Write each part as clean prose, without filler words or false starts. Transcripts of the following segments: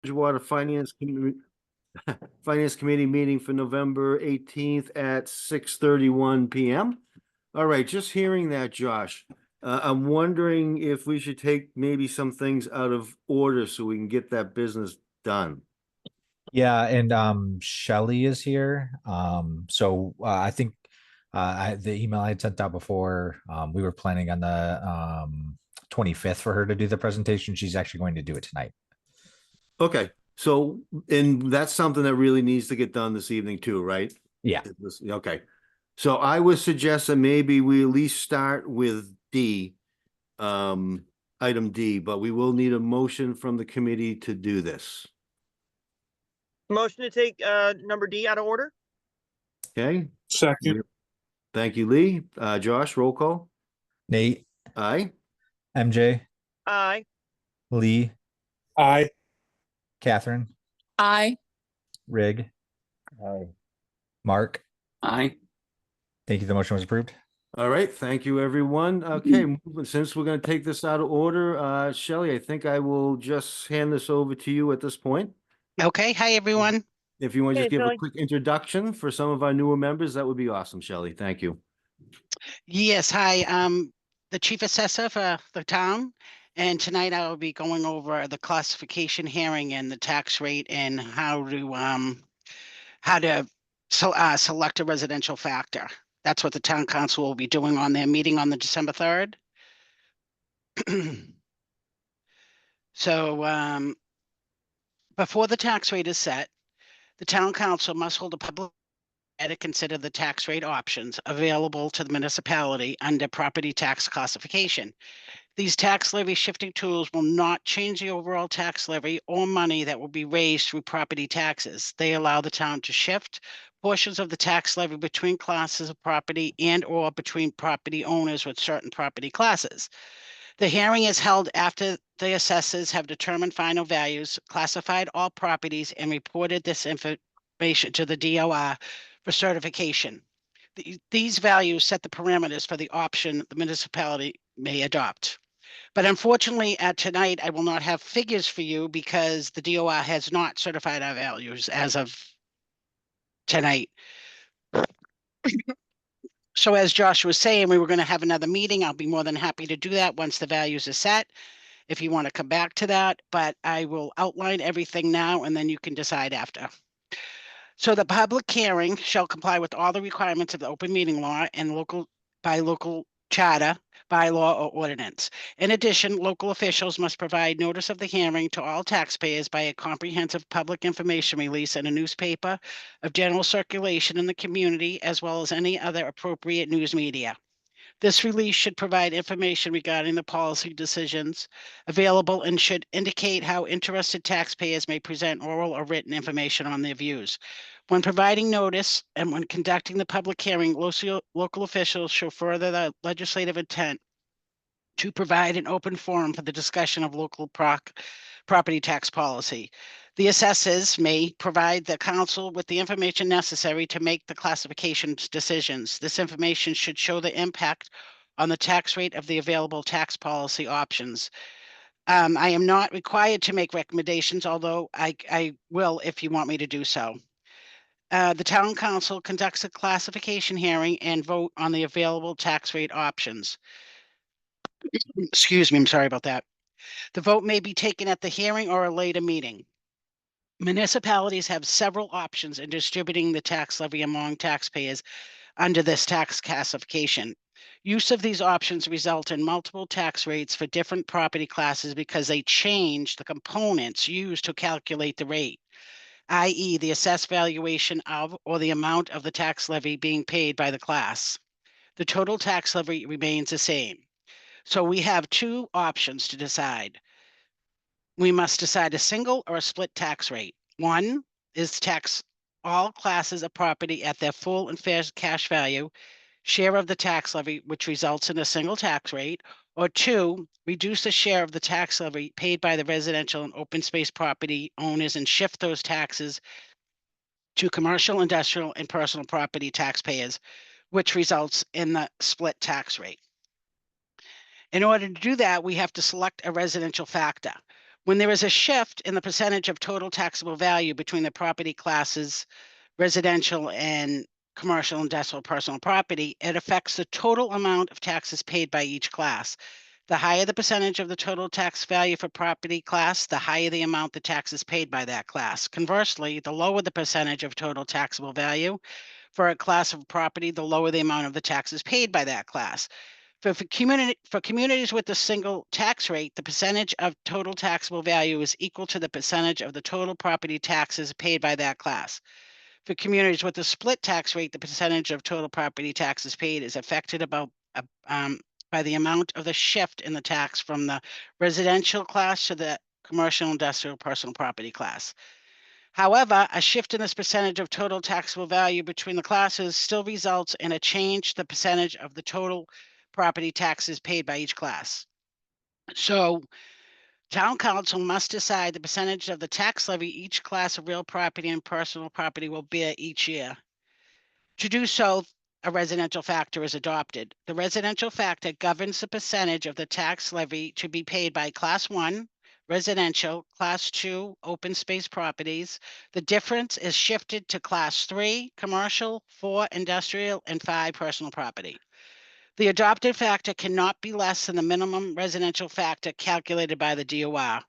Bridgewater Finance Committee meeting for November 18th at 6:31 PM. All right, just hearing that, Josh, I'm wondering if we should take maybe some things out of order so we can get that business done. Yeah, and Shelly is here. I think the email I had sent out before, we were planning on the 25th for her to do the presentation. She's actually going to do it tonight. Okay, so, and that's something that really needs to get done this evening too, right? Yeah. Okay, so I would suggest that maybe we at least start with D, item D, but we will need a motion from the committee to do this. Motion to take number D out of order? Okay, Second, thank you, Lee. Josh, roll call. Nate, Aye. MJ, Aye. Lee, aye. Catherine, Aye. Rig, Aye. Mark. Aye. Thank you. The motion was approved. All right, thank you, everyone. Okay, since we're gonna take this out of order, Shelley, I think I will just hand this over to you at this point. Okay, hi everyone. If you want to Hey, just give a Shelley. quick introduction for some of our newer members, that would be awesome, Shelley. Thank you. Yes, hi, I'm the chief assessor for the town. And tonight I will be going over the classification hearing and the tax rate and how to select a residential factor. That's what the town council will be doing on their meeting on the December 3rd. So before the tax rate is set, the town council must hold a public to consider the tax rate options available to the municipality under property tax classification. These tax levy shifting tools will not change the overall tax levy or money that will be raised through property taxes. They allow the town to shift portions of the tax levy between classes of property and or between property owners with certain property classes. The hearing is held after the assessors have determined final values, classified all properties, and reported this information to the DOR for certification. These values set the parameters for the option the municipality may adopt. But unfortunately, tonight, I will not have figures for you because the DOR has not certified our values as of tonight. So as Josh was saying, we were going to have another meeting. I'll be more than happy to do that once the values are set, if you want to come back to that. But I will outline everything now and then you can decide after. So the public hearing shall comply with all the requirements of the open meeting law and local charter, bylaw, or ordinance. In addition, local officials must provide notice of the hearing to all taxpayers by a comprehensive public information release in a newspaper of general circulation in the community, as well as any other appropriate news media. This release should provide information regarding the policy decisions available and should indicate how interested taxpayers may present oral or written information on their views. When providing notice and when conducting the public hearing, local officials shall further the legislative intent to provide an open forum for the discussion of local property tax policy. The assessors may provide the council with the information necessary to make the classification decisions. This information should show the impact on the tax rate of the available tax policy options. I am not required to make recommendations, although I will if you want me to do so. The town council conducts a classification hearing and vote on the available tax rate options. Excuse me, I'm sorry about that. The vote may be taken at the hearing or a later meeting. Municipalities have several options in distributing the tax levy among taxpayers under this tax classification. Use of these options result in multiple tax rates for different property classes because they change the components used to calculate the rate, i.e. the assessed valuation of or the amount of the tax levy being paid by the class. The total tax levy remains the same. So we have two options to decide. We must decide a single or a split tax rate. One is tax all classes of property at their full and fair cash value, share of the tax levy, which results in a single tax rate. Or two, reduce the share of the tax levy paid by the residential and open space property owners and shift those taxes to commercial, industrial, and personal property taxpayers, which results in the split tax rate. In order to do that, we have to select a residential factor. When there is a shift in the percentage of total taxable value between the property classes, residential and commercial, industrial, personal property, it affects the total amount of taxes paid by each class. The higher the percentage of the total tax value for property class, the higher the amount the taxes paid by that class. Conversely, the lower the percentage of total taxable value for a class of property, the lower the amount of the taxes paid by that class. For communities with a single tax rate, the percentage of total taxable value is equal to the percentage of the total property taxes paid by that class. For communities with a split tax rate, the percentage of total property taxes paid is affected by the amount of the shift in the tax from the residential class to the commercial, industrial, personal property class. However, a shift in this percentage of total taxable value between the classes still results in a change the percentage of the total property taxes paid by each class. So town council must decide the percentage of the tax levy each class of real property and personal property will bear each year. To do so, a residential factor is adopted. The residential factor governs the percentage of the tax levy to be paid by Class 1 residential, Class 2 open space properties. The difference is shifted to Class 3 commercial, 4 industrial, and 5 personal property. The adopted factor cannot be less than the minimum residential factor calculated by the DOR.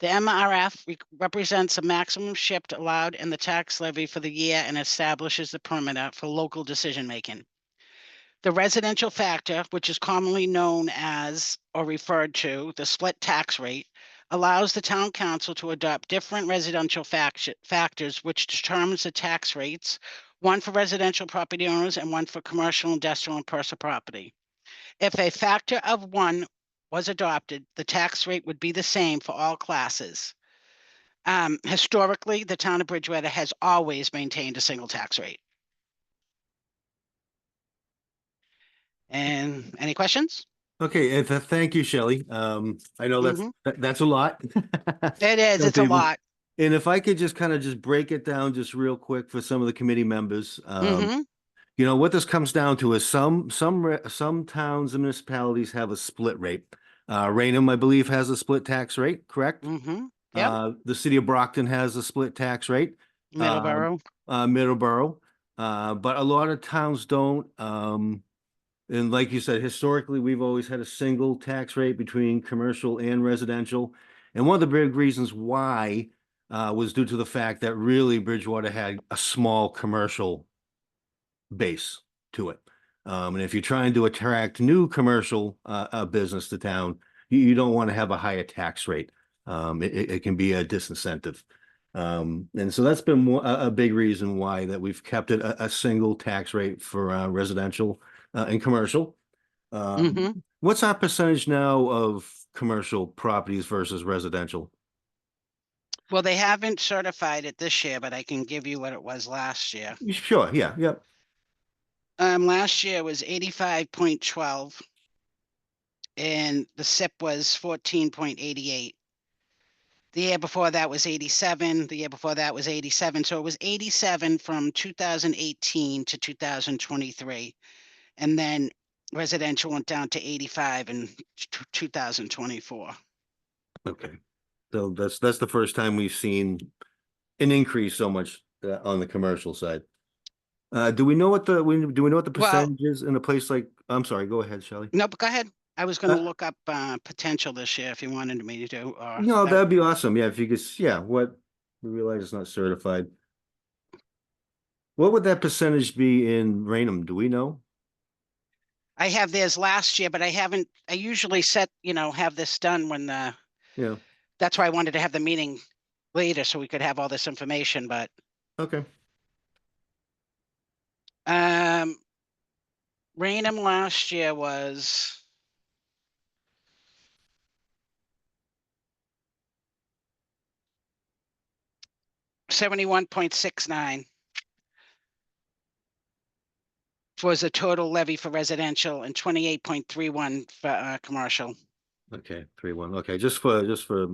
The MRF represents a maximum shift allowed in the tax levy for the year and establishes the perimeter for local decision-making. The residential factor, which is commonly known as or referred to the split tax rate, allows the town council to adopt different residential factors, which determines the tax rates, one for residential property owners and one for commercial, industrial, and personal property. If a factor of 1 was adopted, the tax rate would be the same for all classes. Historically, the town of Bridgewater has always maintained a single tax rate. And any questions? Okay, and thank you, Shelley. I know that's a lot. It is, it's a people- lot. And if I could just kind of just break it down just real quick for some of the committee members. You know, what this comes down to is some towns and municipalities have a split rate. Raynham, I believe, has a split tax rate, correct? Yep. The city of Brockton has a split tax rate. Middleborough. Middleborough, but a lot of towns don't. And like you said, historically, we've always had a single tax rate between commercial and residential. And one of the big reasons why was due to the fact that really Bridgewater had a small commercial base to it. And if you're trying to attract new commercial business to town, you don't want to have a higher tax rate. It can be a disincentive. And so that's been a big reason why that we've kept it a single tax rate for residential and commercial. What's our percentage now of commercial properties versus residential? Well, they haven't certified it this year, but I can give you what it was last year. Sure, yeah, yep. Last year was 85.12 and the SIP was 14.88. The year before that was 87. The year before that was 87. So it was 87 from 2018 to 2023. And then residential went down to 85 in 2024. Okay. So that's the first time we've seen an increase so much on the commercial side. Do we know what the percentage is in a place like, I'm sorry, go ahead, Shelley. No, but go ahead. I was going to look up potential this year if you wanted me to do. No, that'd be awesome. Yeah, if you could, what we realize it's not certified. What would that percentage be in Raynham? Do we know? I have theirs last year, but I usually have this done when that's why I wanted to have the meeting later so we could have all this information, but. Okay. Raynham last year was. $71.69 was a total levy for residential and 28.31 for commercial. Okay, 3-1. Okay, just for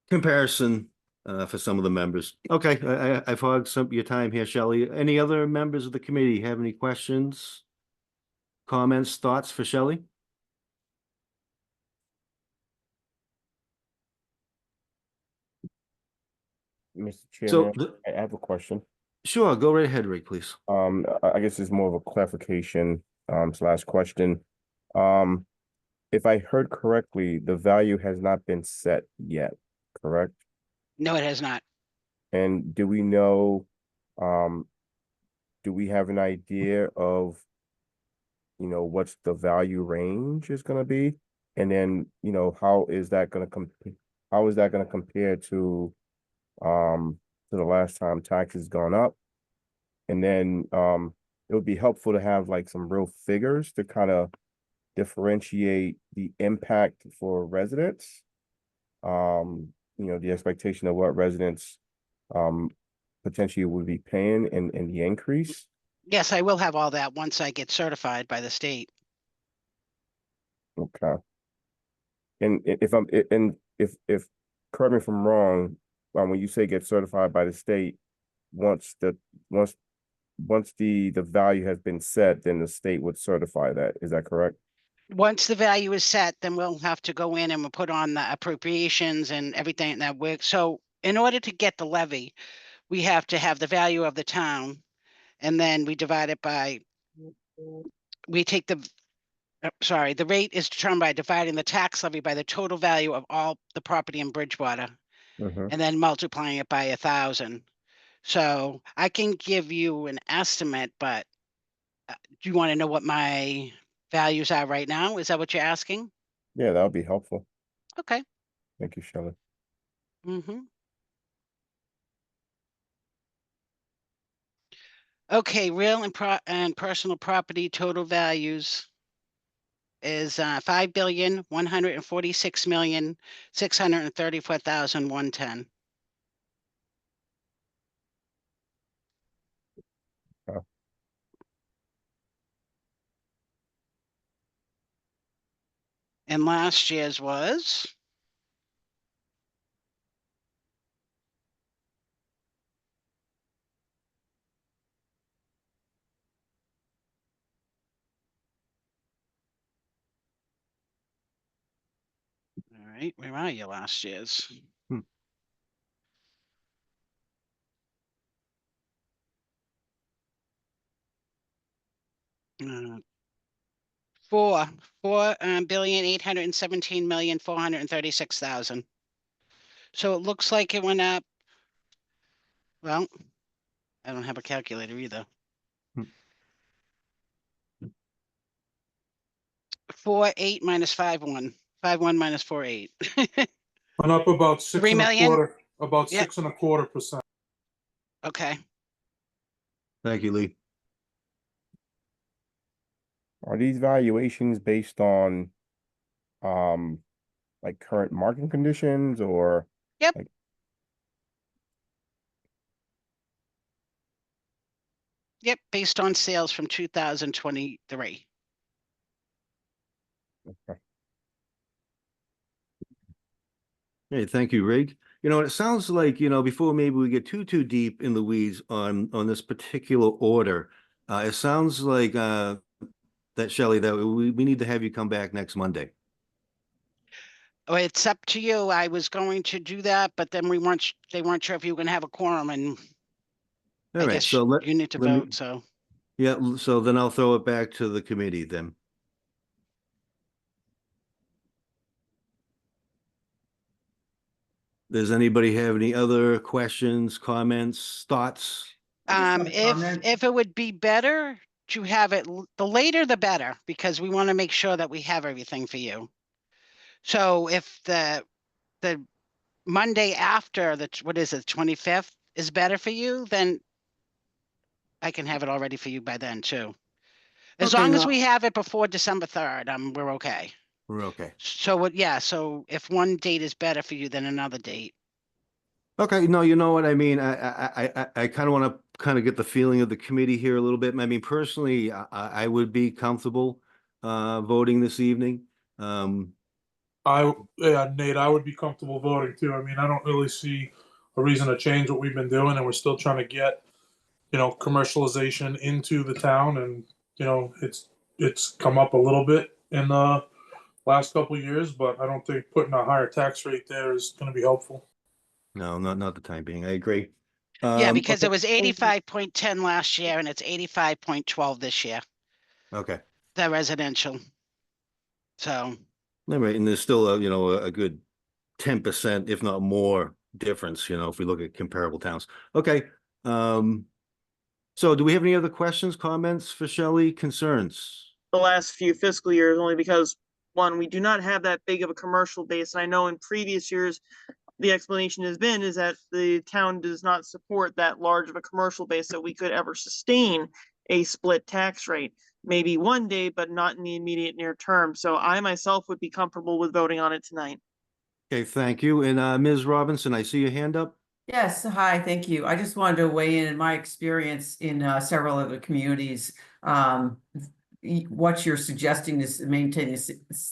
comparison for some of the members. Okay, I've hogged some of your time here, Shelley. Any other members of the committee have any questions, comments, thoughts for Shelley? Mr. So, Chairman, I have a question. sure, go right ahead, Rick, please. I guess it's more of a clarification, slash question. If I heard correctly, the value has not been set yet, correct? No, it has not. And do we know, do we have an idea of, what's the value range is gonna be? And then, how is that gonna compare to the last time taxes gone up? And then, it would be helpful to have like some real figures to kind of differentiate the impact for residents. The expectation of what residents potentially would be paying and the increase. Yes, I will have all that once I get certified by the state. Okay. And if correct me if I'm wrong, when you say get certified by the state, once the value has been set, then the state would certify that. Is that correct? Once the value is set, then we'll have to go in and we'll put on the appropriations and everything that works. So in order to get the levy, we have to have the value of the town. And then we divide it by, we take the rate is determined by dividing the tax levy by the total value of all the property in Bridgewater Mm-hmm. and then multiplying it by 1,000. So I can give you an estimate, but do you want to know what my values are right now? Is that what you're asking? Yeah, that would be helpful. Okay. Thank you, Shelley. Mm-hmm. Okay, real and personal property total values is 5,146,634,110. Oh. And last year's was all right. Where are you last year's? Four billion 817,436,000. So it looks like it went up. Well, I don't have a calculator either. 4.8 minus 5.1. 5.1 minus 4.8. Went up about 6 3 and a million? quarter, about Yep. 6.25%. Okay. Thank you, Lee. Are these valuations based on like current market conditions or? Yep. Like... Yep, based on sales from 2023. Okay. Hey, thank you, Rig. It sounds like, before maybe we get too deep in the weeds on this particular order, it sounds like that, Shelley, that we need to have you come back next Monday. Oh, it's up to you. I was going to do that, but then they weren't sure if you were going to have a quorum, and All I right, guess so you need to let me- vote, so. Yeah, so then I'll throw it back to the committee then. Does anybody have any other questions, comments, thoughts? If it would be better to have it, the later the better, because we want to make sure that we have everything for you. So if the Monday after what is it, 25th is better for you, then I can have it all ready for you by then too. As Okay, long as no- we have it before December 3rd, we're okay. We're okay. So so if one date is better for you than another date. Okay, no, you know what I mean? I kind of want to kind of get the feeling of the committee here a little bit. I mean, personally, I would be comfortable voting this evening. Yeah, Nate, I would be comfortable voting too. I mean, I don't really see a reason to change what we've been doing, and we're still trying to get, commercialization into the town, and it's come up a little bit in the last couple of years, but I don't think putting a higher tax rate there is going to be helpful. No, not the time being. I agree. Yeah, because Okay. it was 85.10 last year and it's 85.12 this year, Okay. the residential. So, All right, and there's still a good 10%, if not more, difference, if we look at comparable towns. Okay. So do we have any other questions, comments for Shelley, concerns? The last few fiscal years, only because, one, we do not have that big of a commercial base. And I know in previous years, the explanation has been is that the town does not support that large of a commercial base that we could ever sustain a split tax rate. Maybe one day, but not in the immediate near term. So I myself would be comfortable with voting on it tonight. Okay, thank you. And Ms. Robinson, I see your hand up. Yes, hi, thank you. I just wanted to weigh in my experience in several other communities. What you're suggesting is maintaining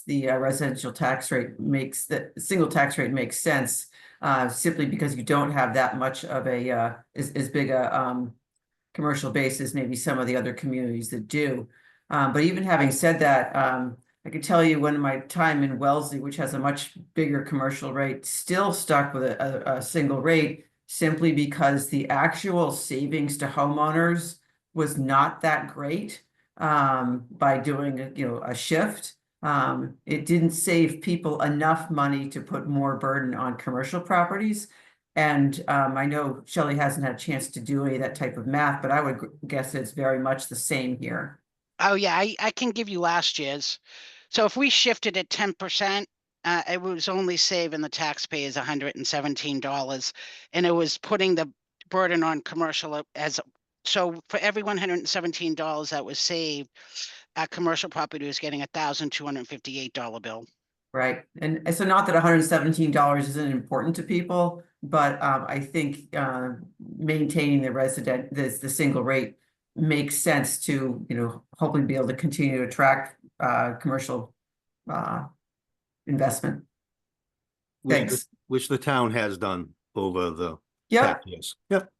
the residential tax rate makes the single tax rate makes sense simply because you don't have that much of a as big a commercial base as maybe some of the other communities that do. But even having said that, I can tell you when my time in Wellesley, which has a much bigger commercial rate, still stuck with a single rate simply because the actual savings to homeowners was not that great by doing a shift. It didn't save people enough money to put more burden on commercial properties. And I know Shelley hasn't had a chance to do any of that type of math, but I would guess it's very much the same here. oh yeah, I can give you last year's. So if we shifted it 10%, it was only saving the taxpayers $117, and it was putting the burden on commercial so for every $117 that was saved, a commercial property was getting $1,258 bill. Right. And so not that $117 isn't important to people, but I think maintaining the single rate makes sense to, hopefully be able to continue to attract commercial investment. Thanks. Which the town has done over the Yep. past years. Yep.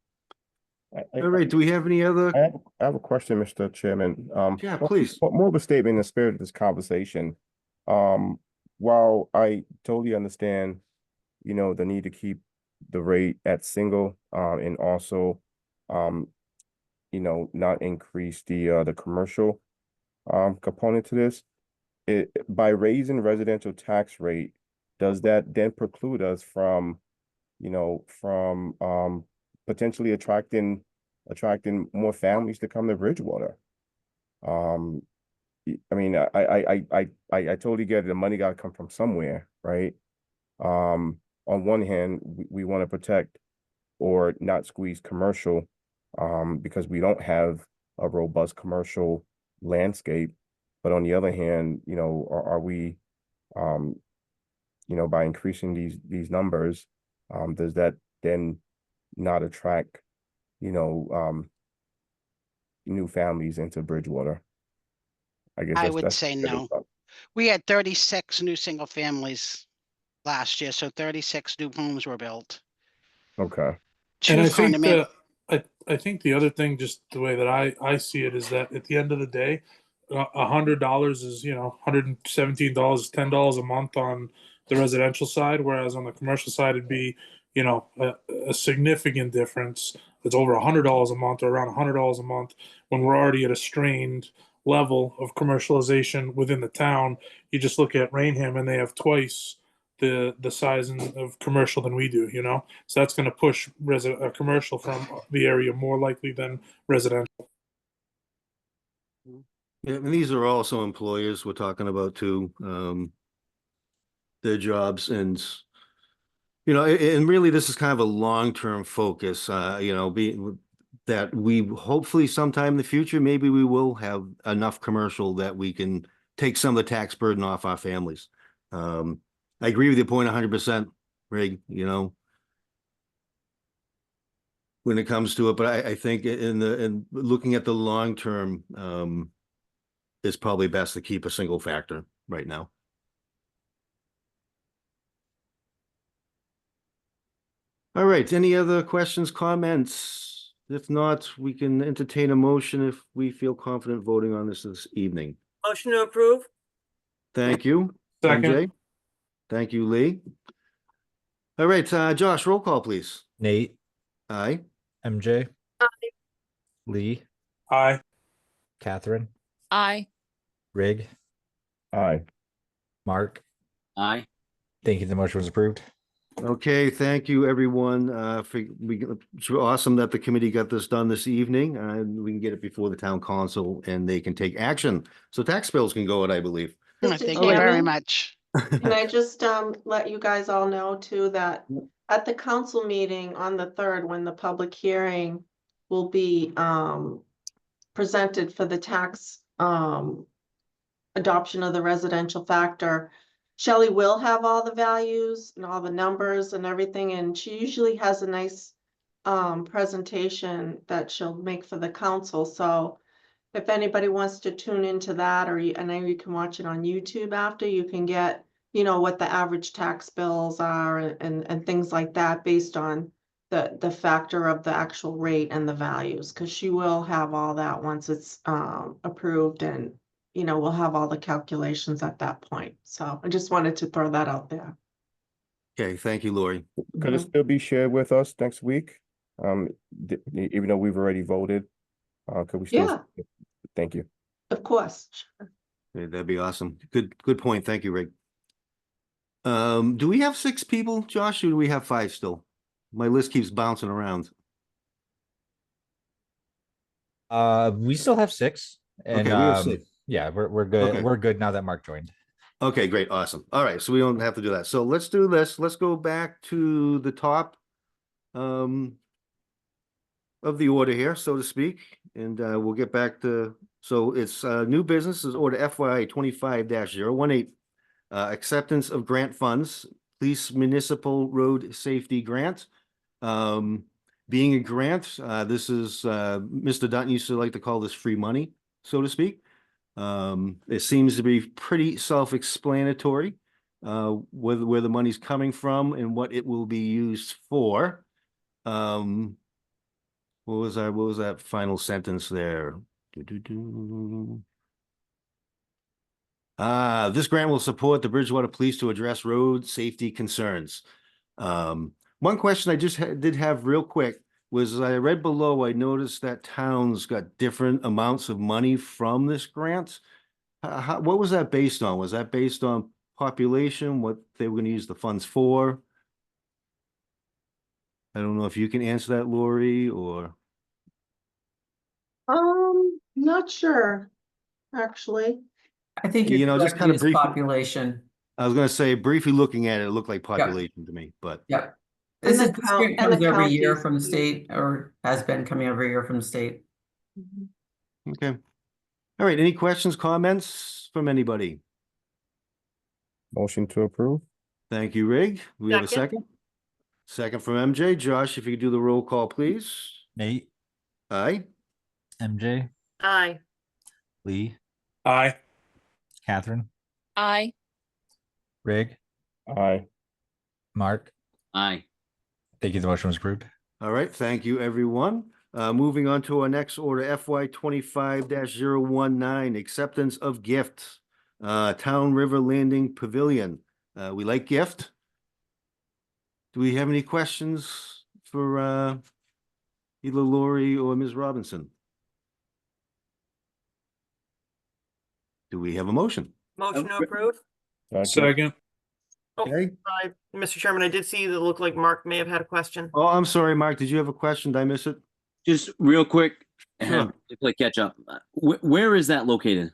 I- All right, do we have any other? I have a question, Mr. Chairman. Yeah, please. More of a statement in the spirit of this conversation. While I totally understand, the need to keep the rate at single, and also, not increase the commercial, component to this. By raising residential tax rate, does that then preclude us from potentially attracting more families to come to Bridgewater? I mean, I totally get it. The money got to come from somewhere, right? On one hand, we want to protect or not squeeze commercial, because we don't have a robust commercial landscape. But on the other hand, are we, by increasing these numbers, does that then not attract, new families into Bridgewater? I guess I that's- would that's say no. We had 36 new single families last year, so 36 new homes were built. Okay. And I Two think condominium, I think the other thing, just the way that I see it, is that at the end of the day, $100 is $117 is $10 a month on the residential side, whereas on the commercial side it'd be a significant difference. It's over $100 a month or around $100 a month when we're already at a strained level of commercialization within the town. You just look at Rainham and they have twice the size of commercial than we do, so that's going to push commercial from the area more likely than residential. Yeah, and these are also employers we're talking about too. Their jobs and and really this is kind of a long-term focus, being that we hopefully sometime in the future, maybe we will have enough commercial that we can take some of the tax burden off our families. I agree with your point 100%, Rig, when it comes to it, but I think in looking at the long term, it's probably best to keep a single factor right now. All right, any other questions, comments? If not, we can entertain a motion if we feel confident voting on this evening. Motion to approve? Thank you, Second. MJ. Thank you, Lee. All right, Josh, roll call, please. Nate, Aye. MJ. Lee, Aye. Catherine, Aye. Rig, Aye. Mark. Aye. Thank you. The motion was approved. Okay, thank you, everyone. It's awesome that the committee got this done this evening, and we can get it before the town council and they can take action. So tax bills can go out, I believe. Thank Mr. you very Chairman? much. Can I just let you guys all know too that at the council meeting on the 3rd, when the public hearing will be presented for the tax adoption of the residential factor, Shelley will have all the values and all the numbers and everything, and she usually has a nice presentation that she'll make for the council. So if anybody wants to tune into that, or I know you can watch it on YouTube after, you can get, you know, what the average tax bills are and things like that based on the factor of the actual rate and the values, because she will have all that once it's approved, and, you know, we'll have all the calculations at that point. So I just wanted to throw that out there. Okay, thank you, Lori. Could it still be shared with us next week? Even though we've already voted, could we still? Yeah. Thank you. Of course. Okay, that'd be awesome. Good point. Thank you, Rick. Do we have 6 people, Josh, or do we have 5 still? My list keeps bouncing around. We still have 6. And Okay, we have 6. yeah, we're good. Okay. We're good now that Mark joined. Okay, great, awesome. All right, so we don't have to do that. So let's do this. Let's go back to the top of the order here, so to speak, and we'll get back to, so it's new business is order FY 25-018, acceptance of grant funds, police municipal road safety grant. Being a grant, this is Mr. Dutton used to like to call this free money, so to speak. It seems to be pretty self-explanatory, where the money's coming from and what it will be used for. What was that final sentence there? This grant will support the Bridgewater Police to address road safety concerns. One question I just did have real quick was, I read below, I noticed that towns got different amounts of money from this grant. What was that based on? Was that based on population, what they were going to use the funds for? I don't know if you can answer that, Lori, or. Not sure, actually. I think You you're know, just correct, kind of use briefly- population. I was gonna say, briefly looking at it, it looked like population to me, but. Yeah. And This the is, this count- grant and the comes every year counties from the too. state, or has been coming every year from the state. Okay. All right, any questions, comments from anybody? Motion to approve? Thank you, Rig. We have a Second. second? Second from MJ. Josh, if you could do the roll call, please. Nate, Aye. MJ, Aye. Lee, Aye. Catherine, Aye. Rig, Aye. Mark. Aye. Thank you. The motion was approved. All right, thank you, everyone. Moving on to our next order, FY 25-019, acceptance of gift. Town River Landing Pavilion. We like gift. Do we have any questions for either Lori or Ms. Robinson? Do we have a motion? Motion to approve. Second. Okay. Mr. Chairman, I did see that it looked like Mark may have had a question. Oh, I'm sorry, Mark. Did you have a question? Did I miss it? Just real quick, Sure. to play catch up. Where is that located?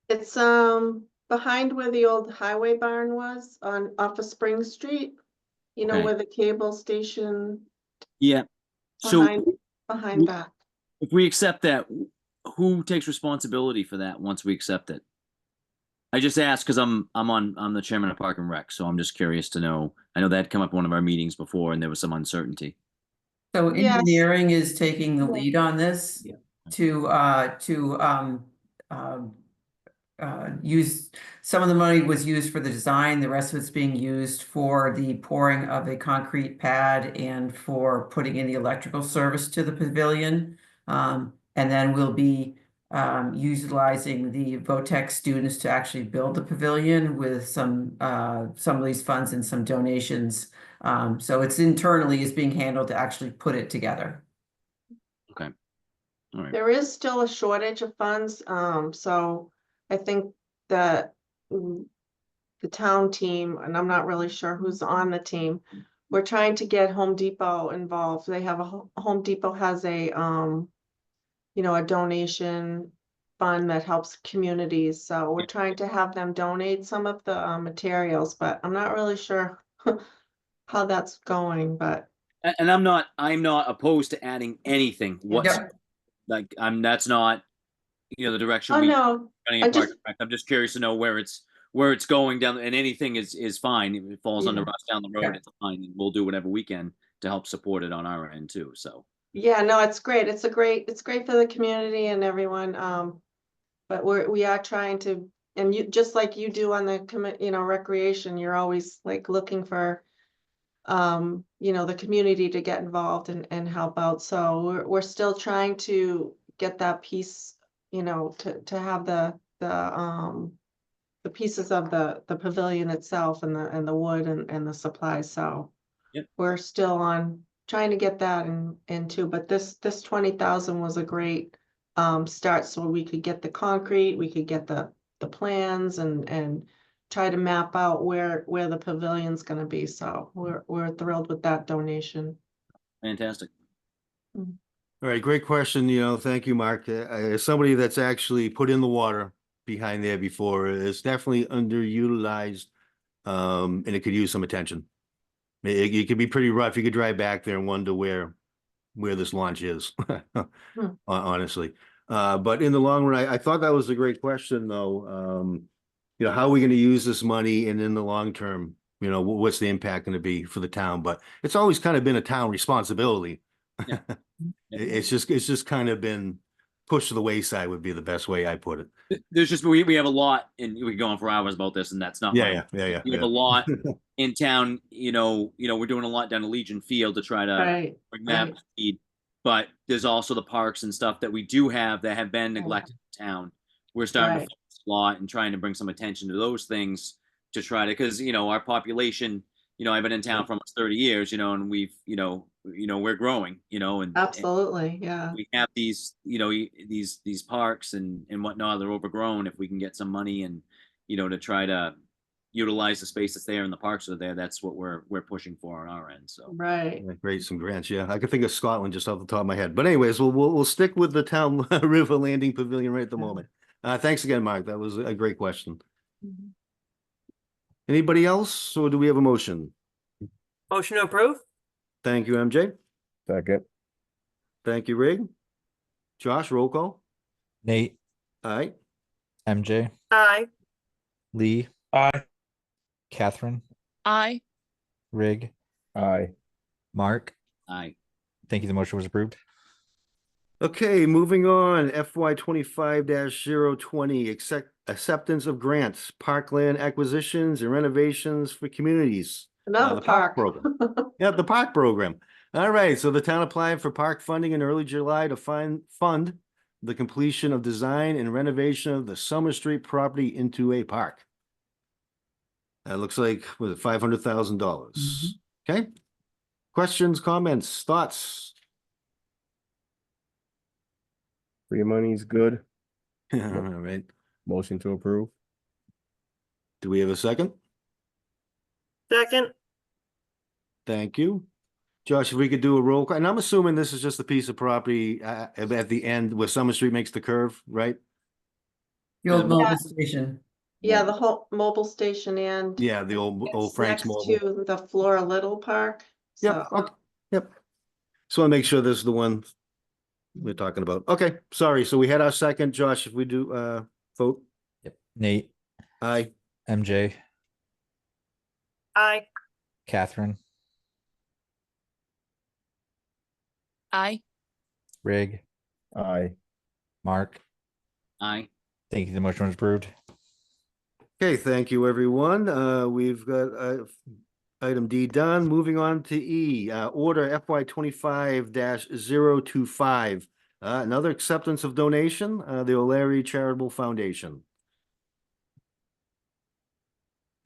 It's behind where the old highway barn was off of Spring Street. You know Okay. where the cable station Yeah. So behind that. if we accept that, who takes responsibility for that once we accept it? I just asked because I'm the chairman of Park and Rec, so I'm just curious to know. I know that had come up in one of our meetings before, and there was some uncertainty. So Yes. engineering is taking the lead on this Yeah. to use, some of the money was used for the design, the rest of it's being used for the pouring of a concrete pad and for putting in the electrical service to the pavilion. And then we'll be utilizing the VOTEC students to actually build the pavilion with some of these funds and some donations. So it's internally is being handled to actually put it together. Okay. All right. There is still a shortage of funds, so I think that the town team, and I'm not really sure who's on the team, we're trying to get Home Depot involved. They have Home Depot has a, a donation fund that helps communities, so we're trying to have them donate some of the materials, but I'm not really sure how that's going, but. And I'm not opposed to adding anything whatsoever. Yep. Like that's not, the direction Oh, we no, running I a park just- and rec. I'm just curious to know where it's going down, and anything is fine. If it falls under Yeah. us down the road, Yeah. it's fine. And we'll do whatever we can to help support it on our end too. So Yeah, no, it's great. It's great for the community and everyone. But we are trying to, and you, just like you do on the recreation, you're always like looking for, the community to get involved and help out. So we're still trying to get that piece, to have the pieces of the pavilion itself and the wood and the supplies. So Yep. we're still on trying to get that in too, but this 20,000 was a great start, so we could get the concrete, we could get the plans and try to map out where the pavilion's gonna be. So we're thrilled with that donation. fantastic. All right, great question, thank you, Mark. As somebody that's actually put in the water behind there before, it's definitely underutilized, and it could use some attention. It could be pretty rough. You could drive back there and wonder where this launch is, honestly. But in the long run, I thought that was a great question, though. How are we going to use this money, and in the long term, what's the impact going to be for the town? But it's always kind of been a town responsibility. Yeah. It's just kind of been pushed to the wayside would be the best way I put it. There's just we have a lot, and we could go on for hours about this, and that's not Yeah. We have a lot in town. We're doing a lot down at Legion Field to try to Right, bring that right. to speed. But there's also the parks and stuff that we do have that have been Right. neglected in town. We're starting to Right. focus a lot and trying to bring some attention to those things to try to, because our population, I've been in town for almost 30 years, and we've, we're growing, and Absolutely, yeah. we have these, these parks and whatnot, they're overgrown. If we can get some money and, to try to utilize the space that's there and the parks are there, that's what we're pushing for on our end. So Right. Great, some grants. Yeah, I could think of Scotland just off the top of my head. But anyways, we'll stick with the town river landing pavilion right at the moment. Thanks again, Mark. That was a great question. Mhm. Anybody else, or do we have a motion? Motion to approve? Thank you, MJ. Second. Thank you, Rig. Josh, roll call. Nate, All right. MJ, Aye. Lee, Aye. Catherine, Aye. Rig, Aye. Mark. I Thank you. The motion was approved. Okay, moving on, FY 25-020, acceptance of grants, parkland acquisitions and renovations for communities. Another The park. program. Yeah, the park program. All right, so the town applied for park funding in early July to fund the completion of design and renovation of the Summer Street property into a park. That looks like, was it $500,000? Okay. Questions, comments, thoughts? Free money's good. All right. Motion to approve. Do we have a second? Second? Thank you. Josh, if we could do a roll call, and I'm assuming this is just a piece of property at the end where Summer Street makes the curve, right? The old Yeah. mobile station. Yeah, the whole mobile station and. Yeah, the old it's Frank's next Mobile. to the Flora Little Park. Yep, So- okay, yep. So I make sure this is the one we're talking about. Okay, sorry. So we had our second, Josh, if we do vote, Yep. Nate, aye. MJ, Aye. Catherine, Aye. Rig, Aye. Mark. I Thank you. The motion was approved. Okay, thank you, everyone. We've got item D done. Moving on to E, order FY 25-025, Another acceptance of donation, the O'Leary Charitable Foundation.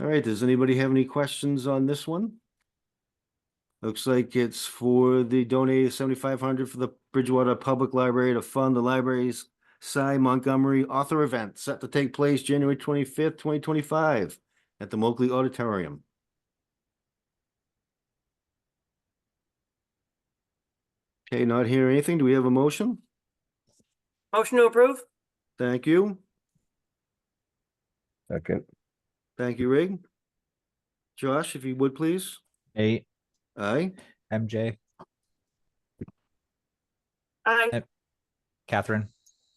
All right, does anybody have any questions on this one? Looks like it's for the donated 7,500 for the Bridgewater Public Library to fund the library's Cy Montgomery author event set to take place January 25th, 2025 at the Moakley Auditorium. Okay, not hearing anything. Do we have a motion? Motion to approve? Thank you. Second. Thank you, Rig. Josh, if you would, please. Nate, Aye. MJ, Aye. Catherine,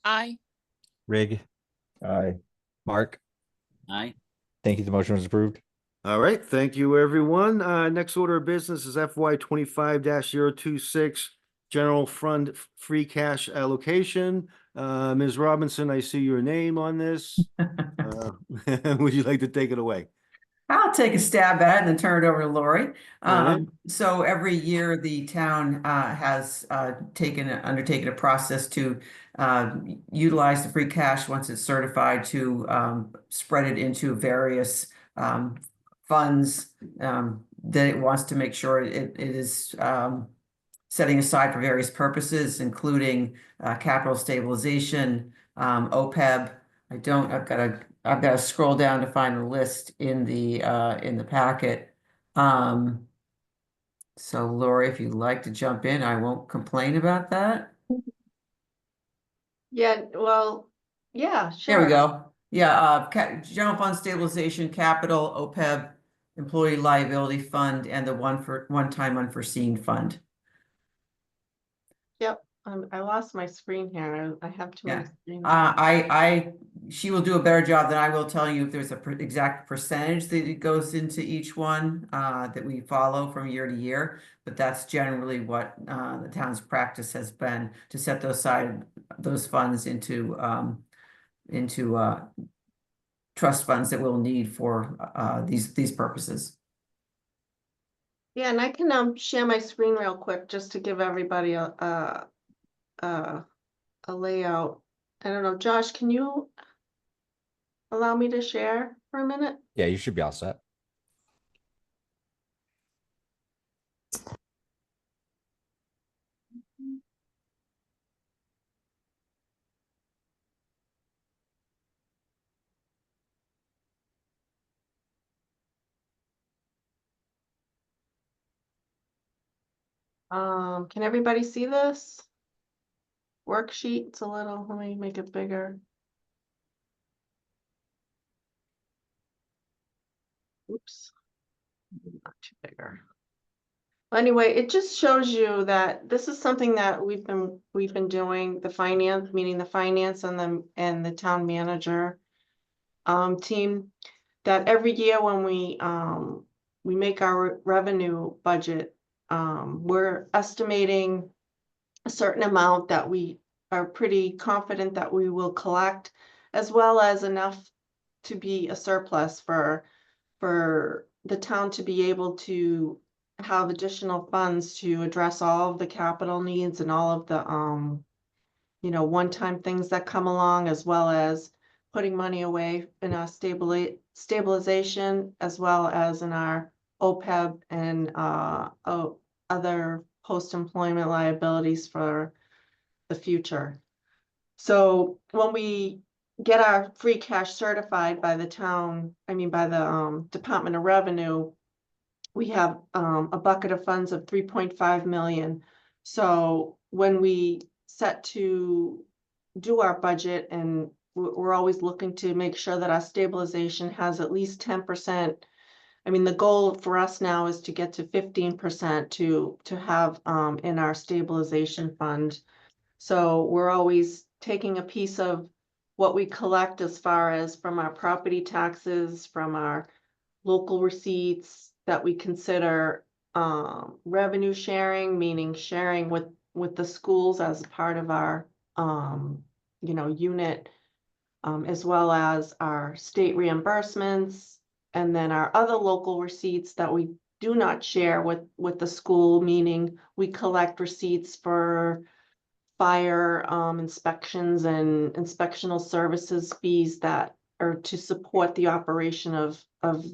Aye. Rig, Aye. Mark. Aye. Thank you. The motion was approved. All right, thank you, everyone. Next order of business is FY 25-026 General Fund Free Cash Allocation. Ms. Robinson, I see your name on this. Would you like to take it away? I'll take a stab at it and then turn it over to Lori. All right. So every year the town has undertaken a process to utilize the free cash once it's certified to spread it into various funds that it wants to make sure it is setting aside for various purposes, including capital stabilization, OPEB. I've got to scroll down to find the list in the packet. So Lori, if you'd like to jump in, I won't complain about that. Yeah, well, yeah, sure. There we go. Yeah, general fund stabilization, capital, OPEB, employee liability fund, and the one-time unforeseen fund. Yep, I lost my screen here. I have too many screens. She will do a better job than I will tell you if there's a exact percentage that it goes into each one that we follow from year to year. But that's generally what the town's practice has been, to set those funds into trust funds that we'll need for these purposes. Yeah, and I can share my screen real quick just to give everybody a layout. I don't know, Josh, can you allow me to share for a minute? Yeah, you should be all set. Can everybody see this worksheet? It's a little, let me make it bigger. Oops, not too bigger. Anyway, it just shows you that this is something that we've been doing, the finance, meaning the finance and the town manager team, that every year when we make our revenue budget, we're estimating a certain amount that we are pretty confident that we will collect, as well as enough to be a surplus for the town to be able to have additional funds to address all of the capital needs and all of the one-time things that come along, as well as putting money away in our stabilization, as well as in our OPEB and other post-employment liabilities for the future. So when we get our free cash certified by the town, by the Department of Revenue, we have a bucket of funds of 3.5 million. So when we set to do our budget, and we're always looking to make sure that our stabilization has at least 10%. The goal for us now is to get to 15% to have in our stabilization fund. So we're always taking a piece of what we collect as far as from our property taxes, from our local receipts, that we consider revenue sharing, meaning sharing with the schools as part of our unit, as well as our state reimbursements, and then our other local receipts that we do not share with the school, meaning we collect receipts for fire inspections and inspectional services fees that are to support the operation of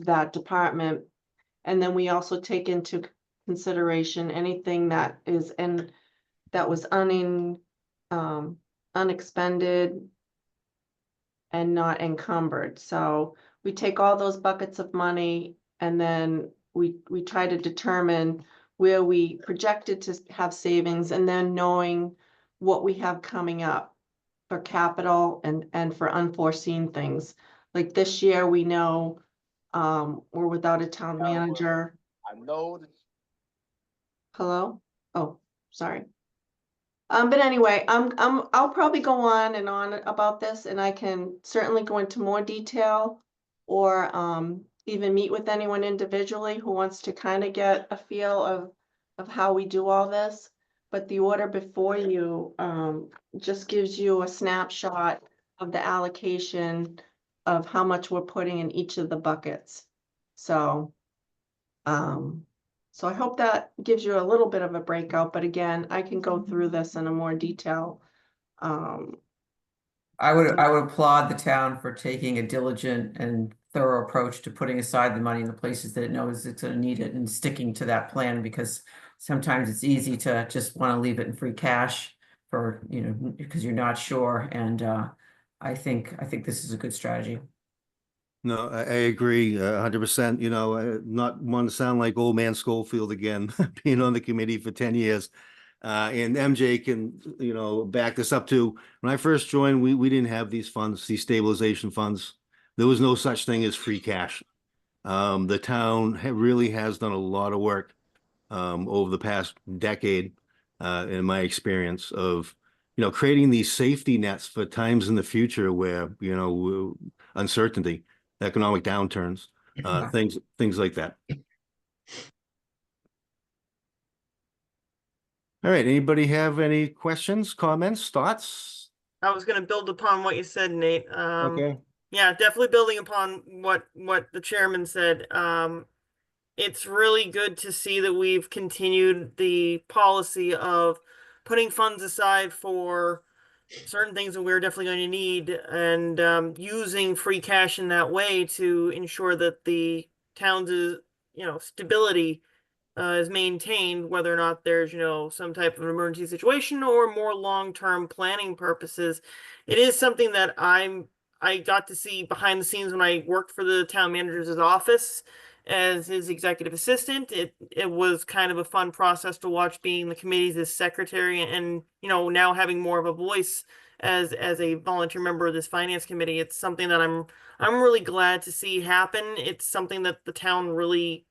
that department. And then we also take into consideration anything that is that was unexpended and not encumbered. So we take all those buckets of money and then we try to determine where we projected to have savings, and then knowing what we have coming up for capital and for unforeseen things. Like this year, we know we're without a town manager. I know. Hello? Oh, sorry. But anyway, I'll probably go on and on about this, and I can certainly go into more detail or even meet with anyone individually who wants to kind of get a feel of how we do all this. But the order before you just gives you a snapshot of the allocation of how much we're putting in each of the buckets. So so I hope that gives you a little bit of a breakout, but again, I can go through this in a more detail. I would applaud the town for taking a diligent and thorough approach to putting aside the money in the places that it knows it's going to need it and sticking to that plan, because sometimes it's easy to just want to leave it in free cash for, you know, because you're not sure. And I think this is a good strategy. No, I agree 100%. You know, not want to sound like old man Schofield again, being on the committee for 10 years. And MJ can, you know, back this up too. When I first joined, we didn't have these funds, these stabilization funds. There was no such thing as free cash. The town really has done a lot of work over the past decade, in my experience of, you know, creating these safety nets for times in the future where, you know, uncertainty, economic downturns, things like that. All right, anybody have any questions, comments, thoughts? I was gonna build upon what you said, Nate. Okay. Yeah, definitely building upon what the chairman said. It's really good to see that we've continued the policy of putting funds aside for certain things that we're definitely going to need, and using free cash in that way to ensure that the town's, you know, stability is maintained, whether or not there's, you know, some type of emergency situation or more long-term planning purposes. It is something that I got to see behind the scenes when I worked for the town manager's office as his executive assistant. It was kind of a fun process to watch, being the committee's secretary and, you know, now having more of a voice as a volunteer member of this finance committee. It's something that I'm really glad to see happen. It's something that the town really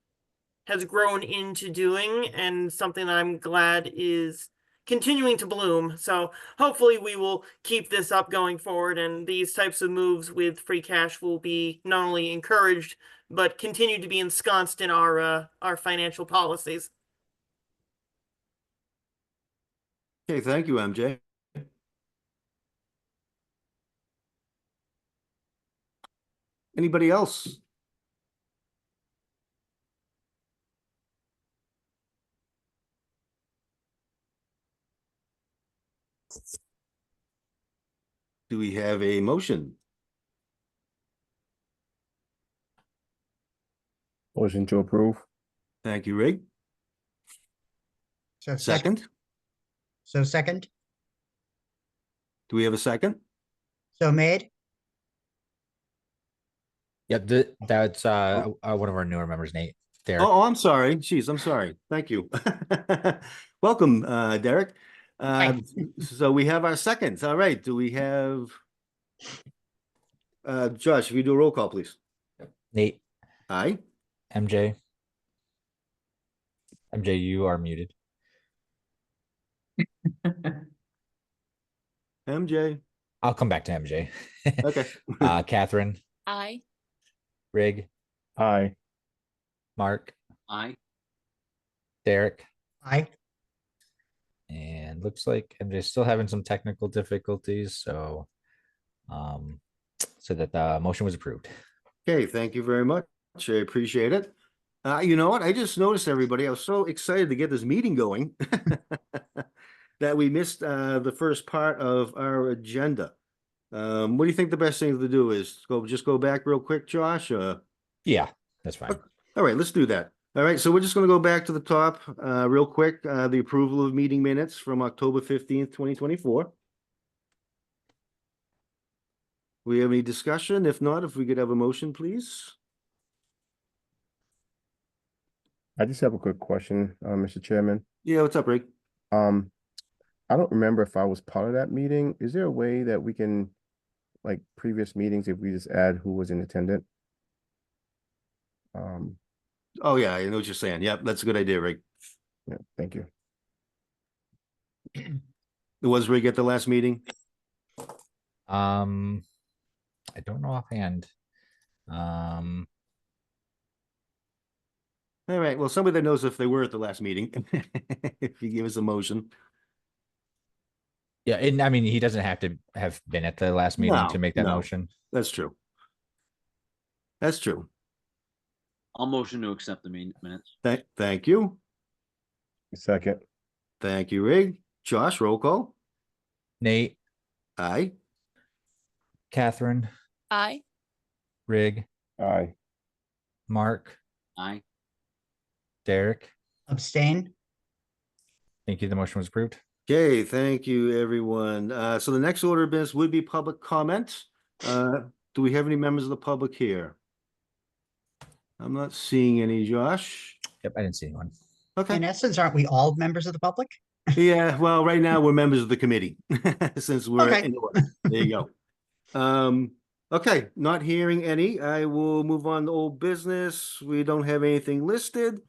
has grown into doing, and something that I'm glad is continuing to bloom. So hopefully we will keep this up going forward, and these types of moves with free cash will be not only encouraged, but continue to be ensconced in our financial policies. Okay, thank you, MJ. Anybody else? Do we have a motion? Motion to approve. Thank you, Rig. So Second? So second, Do we have a second? so made. Yep, that's one of our newer members, Nate. Derek. Oh, I'm sorry. Jeez, I'm sorry. Thank you. Welcome, Derek. So we have our seconds. All right. Do we have Josh, if you do a roll call, please. Nate, Aye. MJ. MJ, you are muted. MJ. I'll come back to MJ. Okay. Catherine, Aye. Rig, Aye. Mark, Aye. Derek, Aye. and looks like MJ's still having some technical difficulties, so that the motion was approved. Okay, thank you very much. I appreciate it. You know what? I just noticed, everybody, I was so excited to get this meeting going. that we missed the first part of our agenda. What do you think the best thing to do is? Just go back real quick, Josh? Yeah, that's fine. All right, let's do that. All right, so we're just gonna go back to the top, real quick, the approval of meeting minutes from October 15th, 2024. We have any discussion? If not, if we could have a motion, please. I just have a quick question, Mr. Chairman. Yeah, what's up, Rick? I don't remember if I was part of that meeting. Is there a way that we can, like previous meetings, if we just add who was in attendance? Oh, yeah, I know what you're saying. Yep, that's a good idea, Rick. Yeah, thank you. Was Rick at the last meeting? I don't know offhand. All right, well, somebody that knows if they were at the last meeting, if you give us a motion. Yeah, and I mean, he doesn't have to have been at the last meeting to make that No. motion. That's true. That's true. I'll motion to accept the minutes. Thank you. Second. Thank you, Rig. Josh, roll call. Nate, Aye. Catherine, Aye. Rig, Aye. Mark, Aye. Derek. Abstain? Thank you. The motion was approved. Okay, thank you, everyone. So the next order of business would be public comment. Do we have any members of the public here? I'm not seeing any, Josh. Yep, I didn't see anyone. Okay. In essence, aren't we all members of the public? Yeah, well, right now we're members of the committee since we're Okay. in order. There you go. Okay, not hearing any. I will move on to old business. We don't have anything listed.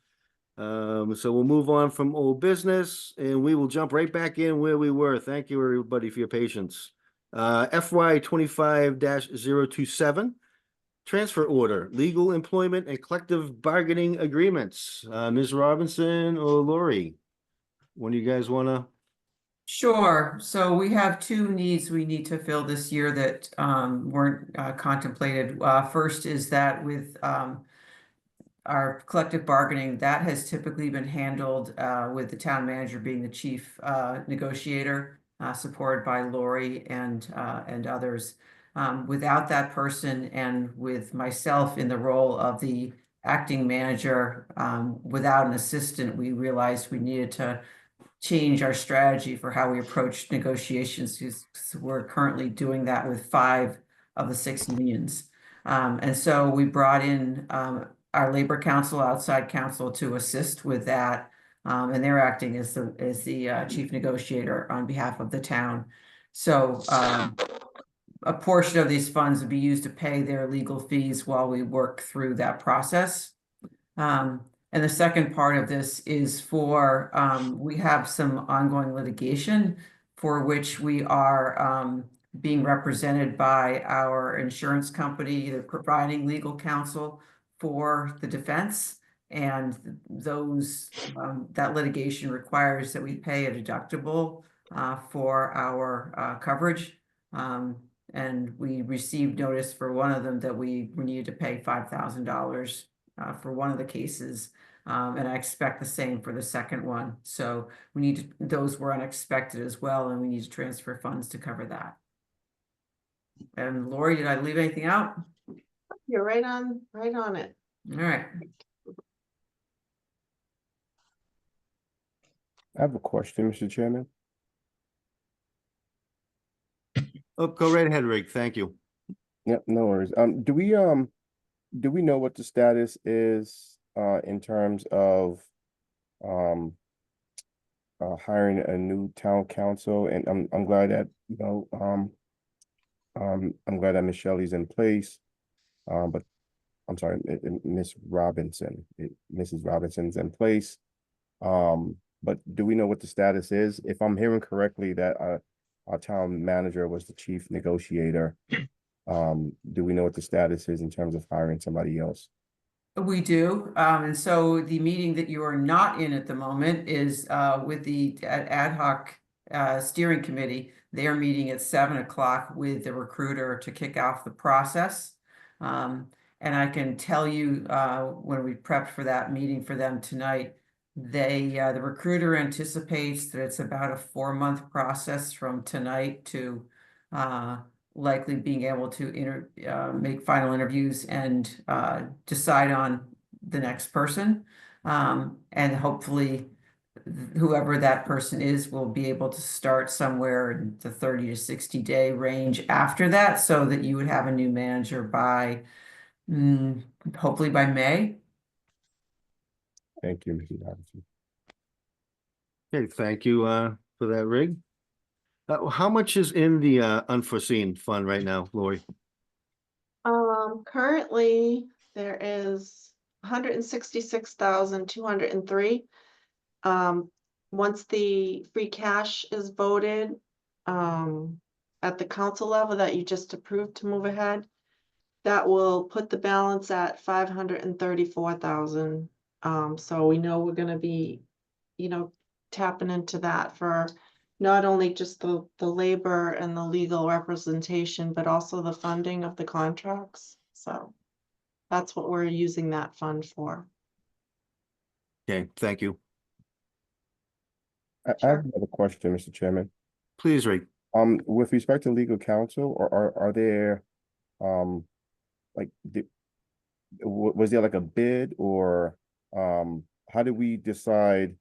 So we'll move on from old business and we will jump right back in where we were. Thank you, everybody, for your patience. FY 25-027. Transfer order, legal employment and collective bargaining agreements. Ms. Robinson or Lori? One of you guys wanna? Sure. So we have two needs we need to fill this year that weren't contemplated. First is that with our collective bargaining, that has typically been handled with the town manager being the chief negotiator, supported by Lori and others. Without that person and with myself in the role of the acting manager, without an assistant, we realized we needed to change our strategy for how we approach negotiations. We're currently doing that with 5 of the 6 unions. And so we brought in our labor council, outside counsel to assist with that. And they're acting as the chief negotiator on behalf of the town. So a portion of these funds would be used to pay their legal fees while we work through that process. And the second part of this is for, we have some ongoing litigation for which we are being represented by our insurance company, either providing legal counsel for the defense. And those, that litigation requires that we pay a deductible for our coverage. And we received notice for one of them that we needed to pay $5,000 for one of the cases. And I expect the same for the second one. So we need to, those were unexpected as well, and we need to transfer funds to cover that. And Lori, did I leave anything out? You're right on it. All right. I have a question, Mr. Chairman. Oh, go right ahead, Rick. Thank you. Yep, no worries. Do we know what the status is in terms of hiring a new town council? And I'm glad that I'm glad that Miss Shelley's in place. But I'm sorry, Miss Robinson, Mrs. Robinson's in place. But do we know what the status is? If I'm hearing correctly, that our town manager was the chief negotiator. Do we know what the status is in terms of hiring somebody else? We do. And so the meeting that you are not in at the moment is with the ad hoc steering committee. They are meeting at 7 o'clock with the recruiter to kick off the process. And I can tell you when we prepped for that meeting for them tonight, The recruiter anticipates that it's about a 4-month process from tonight to likely being able to make final interviews and decide on the next person. And hopefully whoever that person is will be able to start somewhere in the 30 to 60 day range after that, so that you would have a new manager by hopefully by May. Thank you, Mrs. Robinson. Okay, thank you for that, Rig. How much is in the unforeseen fund right now, Lori? Currently there is 166,203. Once the free cash is voted, at the council level that you just approved to move ahead, that will put the balance at 534,000. So we know we're gonna be, tapping into that for not only just the labor and the legal representation, but also the funding of the contracts. So that's what we're using that fund for. Okay, thank you. I Sure. have another question, Mr. Chairman. Please, Rig. With respect to legal counsel, or are there, like, was there like a bid, or, how did we decide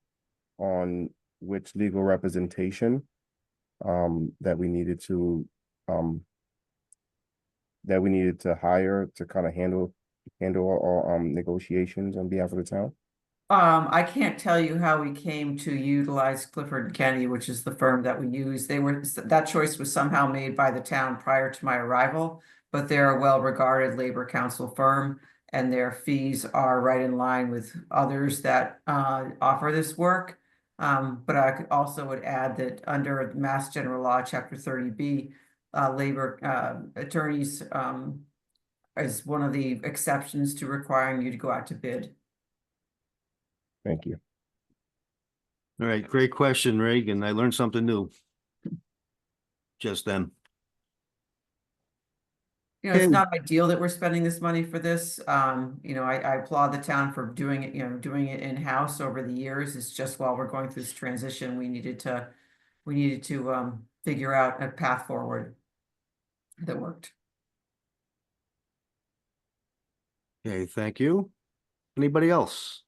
on which legal representation, that we needed to hire to kind of handle all, negotiations on behalf of the town? I can't tell you how we came to utilize Clifford and Kennedy, which is the firm that we use. That choice was somehow made by the town prior to my arrival, but they're a well-regarded labor council firm, and their fees are right in line with others that offer this work. But I also would add that under Mass General Law, Chapter 30B, labor attorneys is one of the exceptions to requiring you to go out to bid. Thank you. All right, great question, Rig, and I learned something new just then. It's Okay. not ideal that we're spending this money for this. I applaud the town for doing it, doing it in-house over the years. It's just while we're going through this transition, we needed to figure out a path forward that worked. Okay, thank you. Anybody else?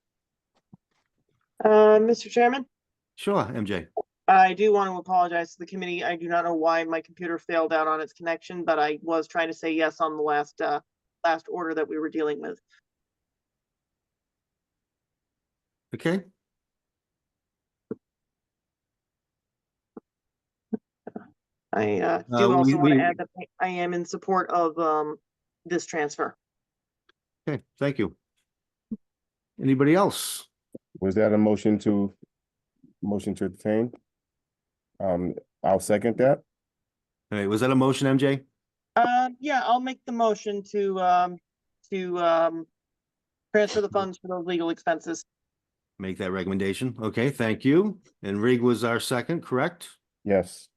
Mr. Chairman, Sure, MJ. I do want to apologize to the committee. I do not know why my computer failed out on its connection, but I was trying to say yes on the last order that we were dealing with. Okay. I do we- also want to we- add that I am in support of this transfer. Okay, thank you. Anybody else? Was that a motion to entertain? I'll second that. All right, was that a motion, MJ? Yeah, I'll make the motion to transfer the funds for those legal expenses. Make that recommendation. Okay, thank you. And Rig was our second, correct? Yes.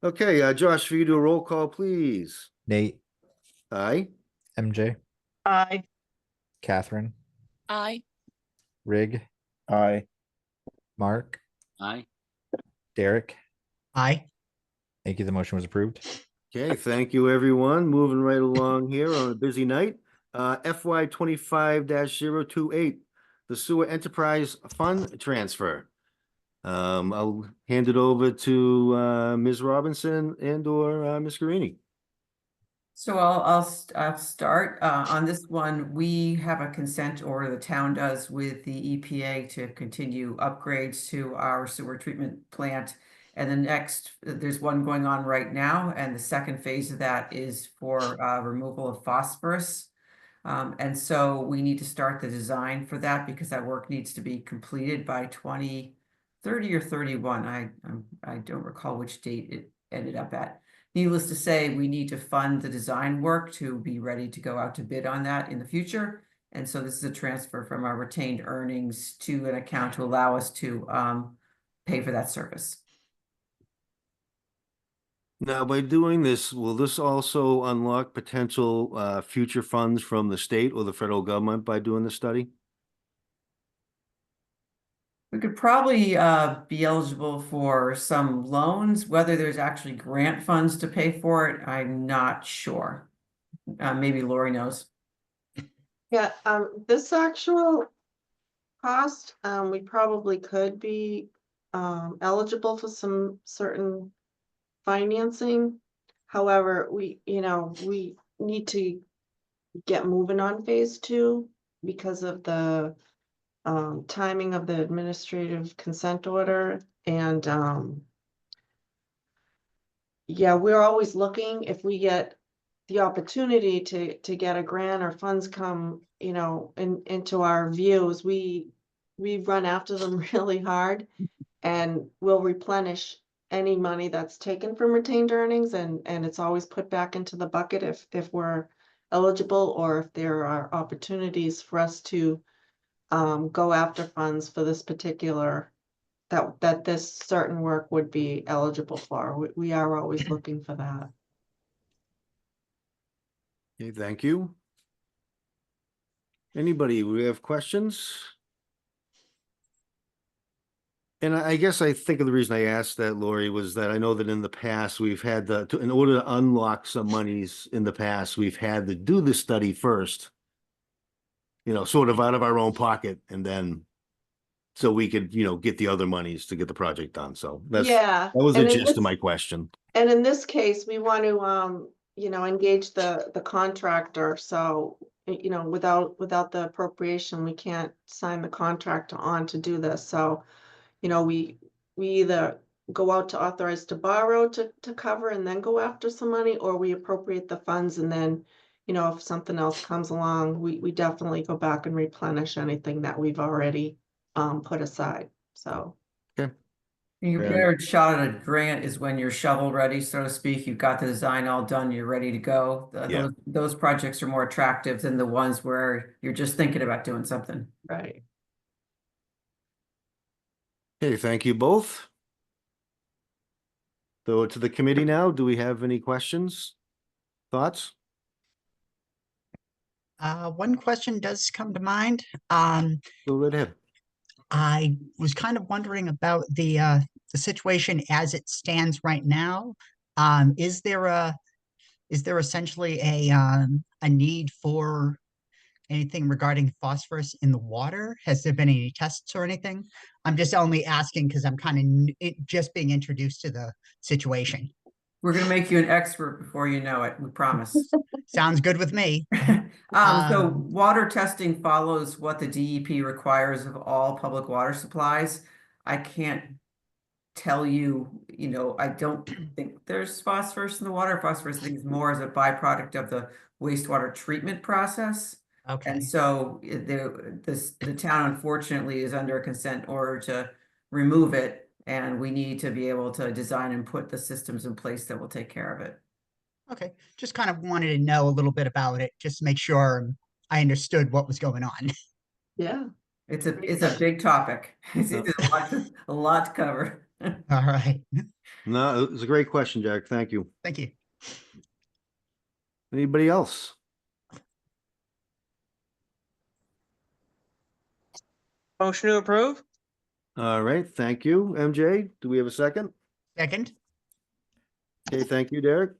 Okay, Josh, for you to do a roll call, please. Nate, Aye. MJ, Aye. Catherine, Aye. Rig, Aye. Mark, Aye. Derek. Aye. Thank you. The motion was approved. Okay, thank you, everyone. Moving right along here on a busy night. FY 25-028, the Sewer Enterprise Fund Transfer. I'll hand it over to Ms. Robinson and or Ms. Carini. So I'll start on this one. We have a consent order, the town does, with the EPA to continue upgrades to our sewer treatment plant. And the next, there's one going on right now, and the second phase of that is for removal of phosphorus. And so we need to start the design for that because that work needs to be completed by 2030 or 31. I don't recall which date it ended up at. Needless to say, we need to fund the design work to be ready to go out to bid on that in the future. And so this is a transfer from our retained earnings to an account to allow us to pay for that service. Now, by doing this, will this also unlock potential future funds from the state or the federal government by doing this study? We could probably be eligible for some loans, whether there's actually grant funds to pay for it, I'm not sure. Maybe Lori knows. Yeah, this actual cost, we probably could be eligible for some certain financing. However, we need to get moving on phase 2 because of the timing of the administrative consent order. And yeah, we're always looking if we get the opportunity to get a grant or funds come, into our views, we run after them really hard, and we'll replenish any money that's taken from retained earnings, and it's always put back into the bucket if we're eligible, or if there are opportunities for us to go after funds for this particular, that this certain work would be eligible for. We are always looking for that. Okay, thank you. Anybody, we have questions? And I guess I think of the reason I asked that, Lori, was that I know that in the past, we've had in order to unlock some monies in the past, we've had to do the study first. Sort of out of our own pocket, and then so we could, get the other monies to get the project done. So that was the gist of my question. And in this case, we want to, engage the contractor. So, without the appropriation, we can't sign the contract on to do this. So, we either go out to authorize to borrow to cover and then go after some money, or we appropriate the funds, and then, if something else comes along, we definitely go back and replenish anything that we've already put aside. So. Okay. Your Yeah. better shot at a grant is when you're shovel ready, so to speak. You've got the design all done, you're ready to go. Yeah. Those projects are more attractive than the ones where you're just thinking about doing something. Right. Okay, thank you both. So to the committee now, do we have any questions, thoughts? One question does come to mind. Go right ahead. I was kind of wondering about the situation as it stands right now. Is there essentially a need for anything regarding phosphorus in the water? Has there been any tests or anything? I'm just only asking because I'm kind of just being introduced to the situation. We're gonna make you an expert before you know it, we promise. Sounds good with me. So water testing follows what the DEP requires of all public water supplies. I can't tell you, I don't think there's phosphorus in the water. Phosphorus, I think, is more as a byproduct of the wastewater treatment process. Okay. And so the town unfortunately is under a consent order to remove it. And we need to be able to design and put the systems in place that will take care of it. Okay. Just kind of wanted to know a little bit about it, just to make sure I understood what was going on. Yeah. It's a big topic. It's a lot to cover. All right. No, it was a great question, Jack. Thank you. Thank you. Anybody else? Motion to approve? All right, thank you. MJ, do we have a second? Second. Okay, thank you, Derek.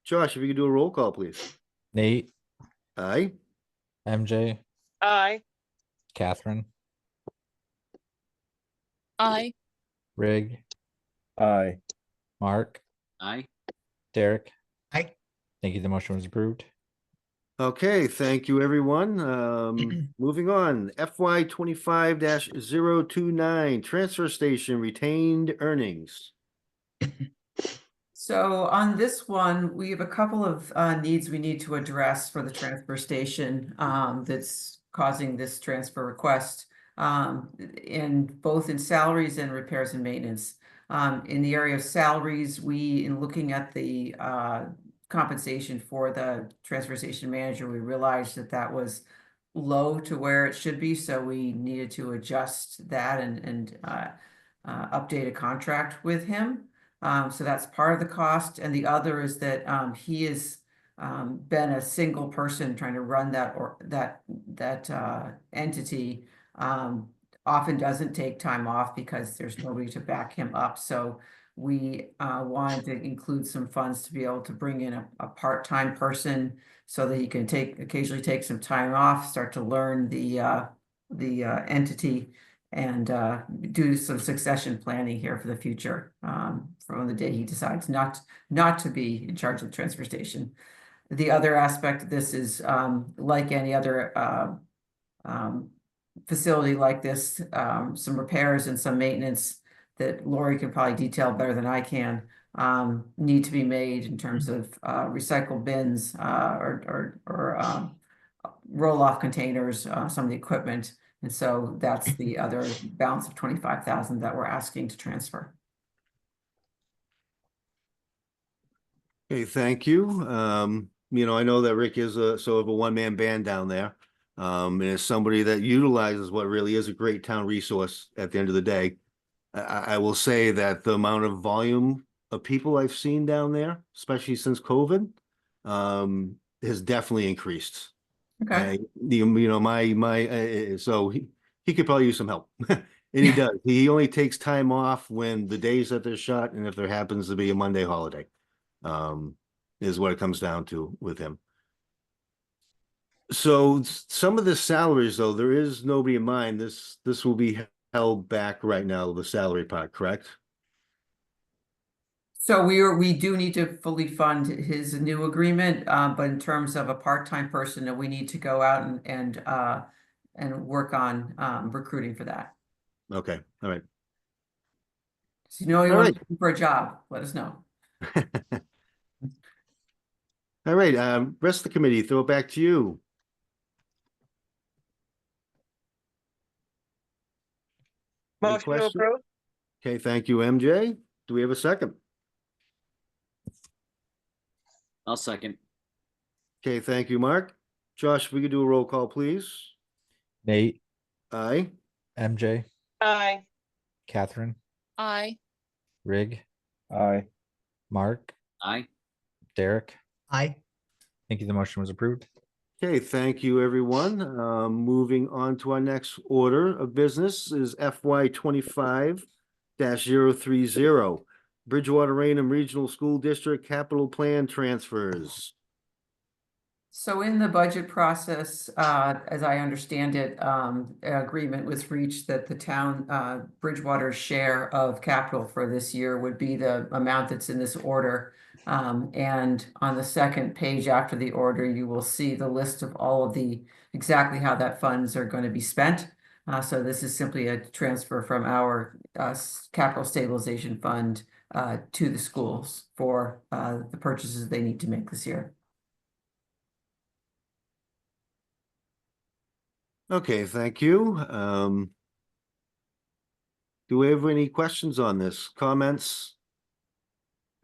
Josh, if you could do a roll call, please. Nate, Aye. MJ, Aye. Catherine, Aye. Rig, Aye. Mark, Aye. Derek. Aye. Thank you. The motion was approved. Okay, thank you, everyone. Moving on, FY 25-029, transfer station retained earnings. So on this one, we have a couple of needs we need to address for the transfer station that's causing this transfer request, in both in salaries and repairs and maintenance. In the area of salaries, in looking at the compensation for the transfer station manager, we realized that was low to where it should be, so we needed to adjust that and update a contract with him. So that's part of the cost, and the other is that he has been a single person trying to run that entity often doesn't take time off because there's nobody to back him up. So we wanted to include some funds to be able to bring in a part-time person so that he can occasionally take some time off, start to learn the entity, and do some succession planning here for the future, from the day he decides not to be in charge of the transfer station. The other aspect of this is, like any other facility like this, some repairs and some maintenance that Lori can probably detail better than I can, need to be made in terms of recycle bins, or roll-off containers, some of the equipment. And so that's the other balance of 25,000 that we're asking to transfer. Okay, thank you. I know that Rick is sort of a one-man band down there. And as somebody that utilizes what really is a great town resource at the end of the day, I will say that the amount of volume of people I've seen down there, especially since COVID, has definitely increased. Okay. So he could probably use some help. And he does. He only takes time off when the days that they're shut, and if there happens to be a Monday holiday, is what it comes down to with him. So some of the salaries, though, there is nobody in mind. This will be held back right now, the salary part, correct? So we do need to fully fund his new agreement, but in terms of a part-time person, we need to go out and work on recruiting for that. Okay, all right. So you All want for a job, let us know. All right, rest of the committee, throw it back to you. Any Motion to questions? approve? Okay, thank you, MJ. Do we have a second? I'll second. Okay, thank you, Mark. Josh, if we could do a roll call, please. Nate, Aye. MJ, Aye. Catherine, Aye. Rig, Aye. Mark, Aye. Derek. Aye. Thank you. The motion was approved. Okay, thank you, everyone. Moving on to our next order of business is FY 25-030. Bridgewater Rainham Regional School District Capital Plan Transfers. So in the budget process, as I understand it, agreement was reached that the town, Bridgewater's share of capital for this year would be the amount that's in this order. And on the second page after the order, you will see the list of all of exactly how that funds are going to be spent. So this is simply a transfer from our capital stabilization fund to the schools for the purchases they need to make this year. Okay, thank you. Do we have any questions on this? Comments?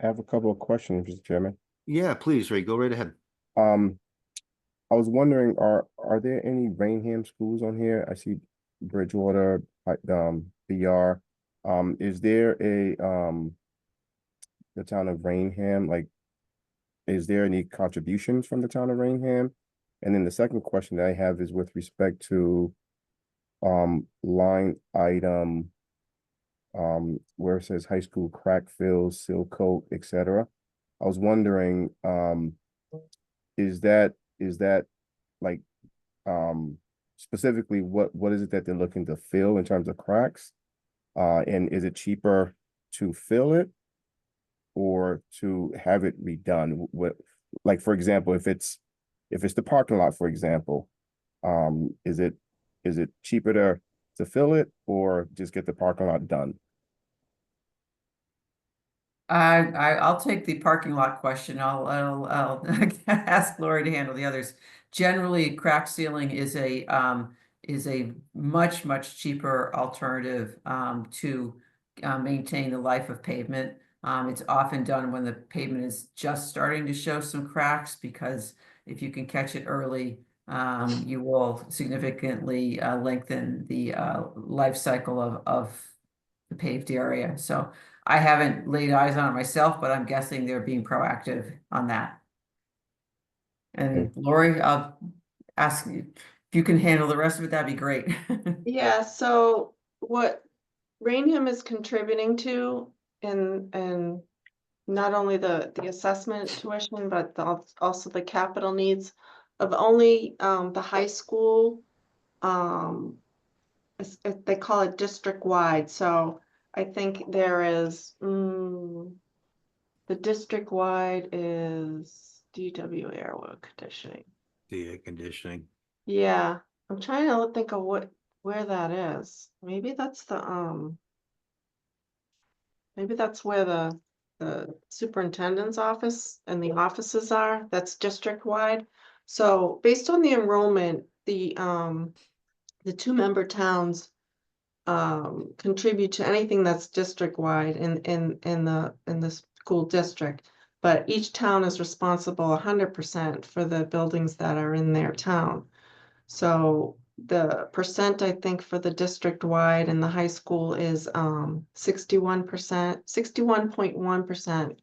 I have a couple of questions, Mr. Chairman. Yeah, please, Ray, go right ahead. I was wondering, are there any Rainham schools on here? I see Bridgewater, BR. Is there the town of Rainham, like, is there any contributions from the town of Rainham? And then the second question that I have is with respect to line item where it says high school crack fills, seal coat, etc. I was wondering, is that like specifically what is it that they're looking to fill in terms of cracks? And is it cheaper to fill it or to have it redone? Like, for example, if it's the parking lot, for example, is it cheaper to fill it or just get the parking lot done? I'll take the parking lot question. I'll ask Lori to handle the others. Generally, crack sealing is a much cheaper alternative to maintain the life of pavement. It's often done when the pavement is just starting to show some cracks, because if you can catch it early, you will significantly lengthen the life cycle of the paved area. So I haven't laid eyes on it myself, but I'm guessing they're being proactive on that. And Lori, I'll ask you, if If you can handle the rest of it, that'd be great. Yeah, so what Rainham is contributing to and not only the assessment tuition, but also the capital needs of only the high school. They call it district-wide, so I think there is, the district-wide is DW airwork conditioning. The air conditioning. Yeah, I'm trying to think of where that is. Maybe that's maybe that's where the superintendent's office and the offices are. That's district-wide. So based on the enrollment, the 2-member towns contribute to anything that's district-wide in the school district. But each town is responsible 100% for the buildings that are in their town. So the percent, I think, for the district-wide and the high school is 61%, 61.1%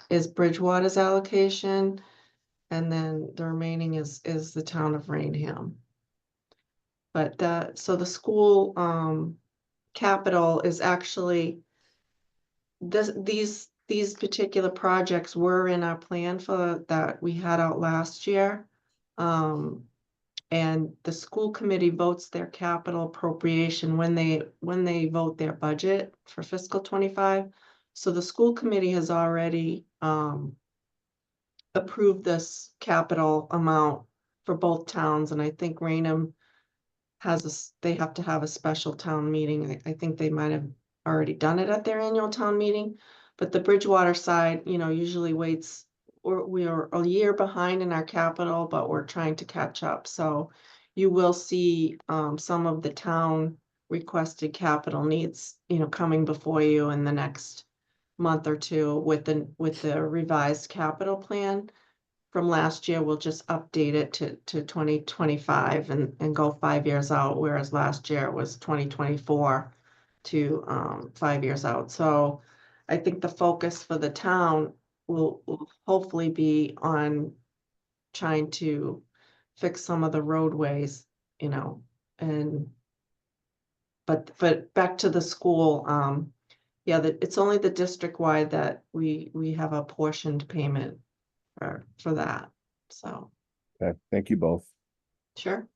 is Bridgewater's allocation, and then the remaining is the town of Rainham. But so the school capital is actually these particular projects were in our plan for that we had out last year. And the school committee votes their capital appropriation when they vote their budget for fiscal 25. So the school committee has already approved this capital amount for both towns, and I think Rainham they have to have a special town meeting. I think they might have already done it at their annual town meeting, but the Bridgewater side, usually waits. We are a year behind in our capital, but we're trying to catch up. So you will see some of the town requested capital needs, coming before you in the next month or two with the revised capital plan from last year. We'll just update it to 2025 and go 5 years out, whereas last year it was 2024 to 5 years out. So I think the focus for the town will hopefully be on trying to fix some of the roadways, but back to the school, it's only the district-wide that we have a portioned payment for that, so. Okay, thank you both. Sure.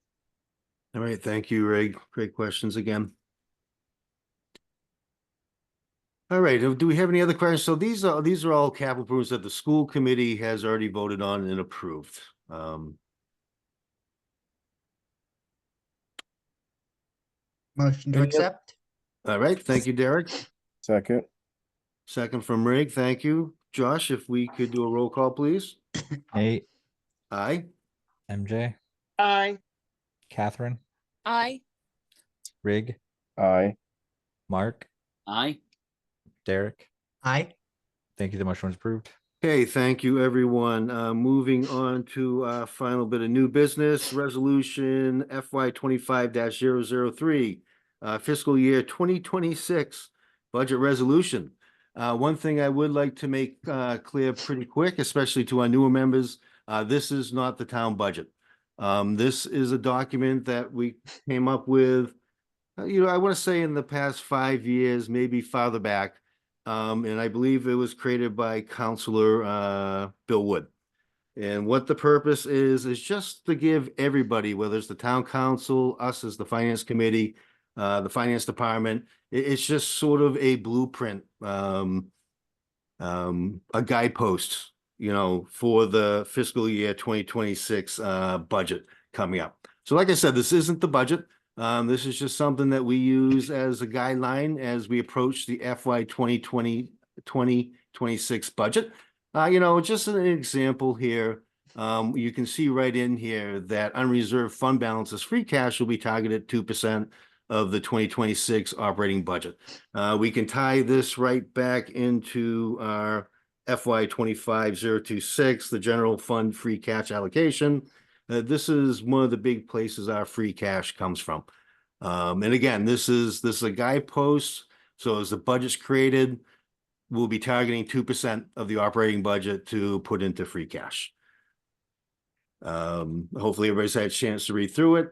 All right, thank you, Ray. Great questions again. All right, do we have any other questions? So these are all capital improvements that the school committee has already voted on and approved. Motion to Any oth- accept? All right, thank you, Derek. Second, Second from Rig, thank you. Josh, if we could do a roll call, please. Nate, Aye. MJ, Aye. Catherine, Aye. Rig, aye. Mark, Aye. Derek. Aye. Thank you. The motion was approved. Okay, thank you, everyone. Moving on to our final bit of new business, resolution FY 25-003, fiscal year 2026 budget resolution. One thing I would like to make clear pretty quick, especially to our newer members, this is not the town budget. This is a document that we came up with, I want to say in the past 5 years, maybe farther back. And I believe it was created by Counselor Bill Wood. And what the purpose is just to give everybody, whether it's the town council, us as the finance committee, the finance department, it's just sort of a blueprint, a guidepost, for the fiscal year 2026 budget coming up. So like I said, this isn't the budget. This is just something that we use as a guideline as we approach the FY 2026 budget. Just an example here. You can see right in here that unreserved fund balances, free cash will be targeted 2% of the 2026 operating budget. We can tie this right back into our FY 25-026, the general fund free cash allocation. This is one of the big places our free cash comes from. And again, this is a guidepost. So as the budget's created, we'll be targeting 2% of the operating budget to put into free cash. Hopefully everybody's had a chance to read through it.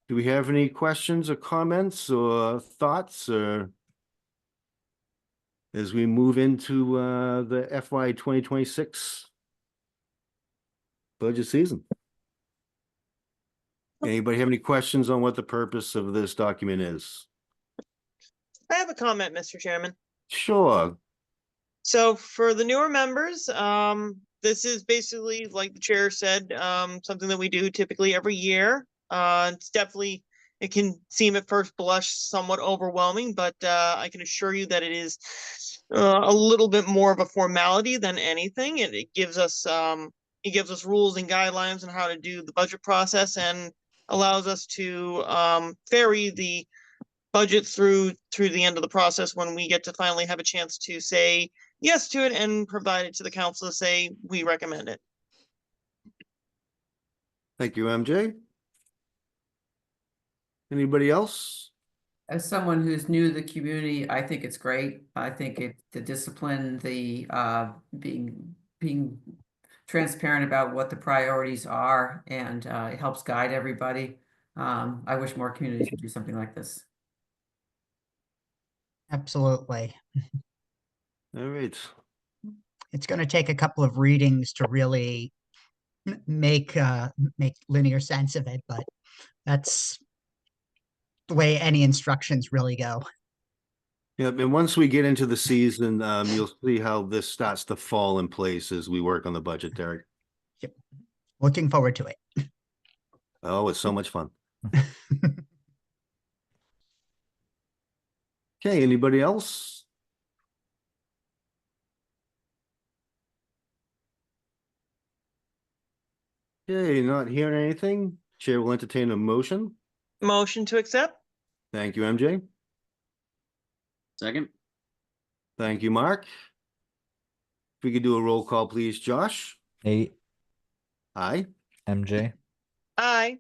Do we have any questions or comments or thoughts or as we move into the FY 2026 budget season? Anybody have any questions on what the purpose of this document is? I have a comment, Mr. Chairman. Sure. So for the newer members, this is basically, like the chair said, something that we do typically every year. It's definitely, it can seem at first blush somewhat overwhelming, but I can assure you that it is a little bit more of a formality than anything. It gives us rules and guidelines on how to do the budget process and allows us to ferry the budget through the end of the process when we get to finally have a chance to say yes to it and provide it to the council to say we recommend it. Thank you, MJ. Anybody else? As someone who's new to the community, I think it's great. I think the discipline, the being transparent about what the priorities are, and it helps guide everybody. I wish more communities would do something like this. Absolutely. All right. It's going to take a couple of readings to really make linear sense of it, but that's the way any instructions really go. Yep, and once we get into the season, you'll see how this starts to fall in place as we work on the budget, Derek. Yep. Looking forward to it. Oh, it's so much fun. Okay, anybody else? Okay, not hearing anything. Chair will entertain a motion. Motion to accept? Thank you, MJ. Second, Thank you, Mark. If we could do a roll call, please, Josh. Nate, Aye. MJ, Aye.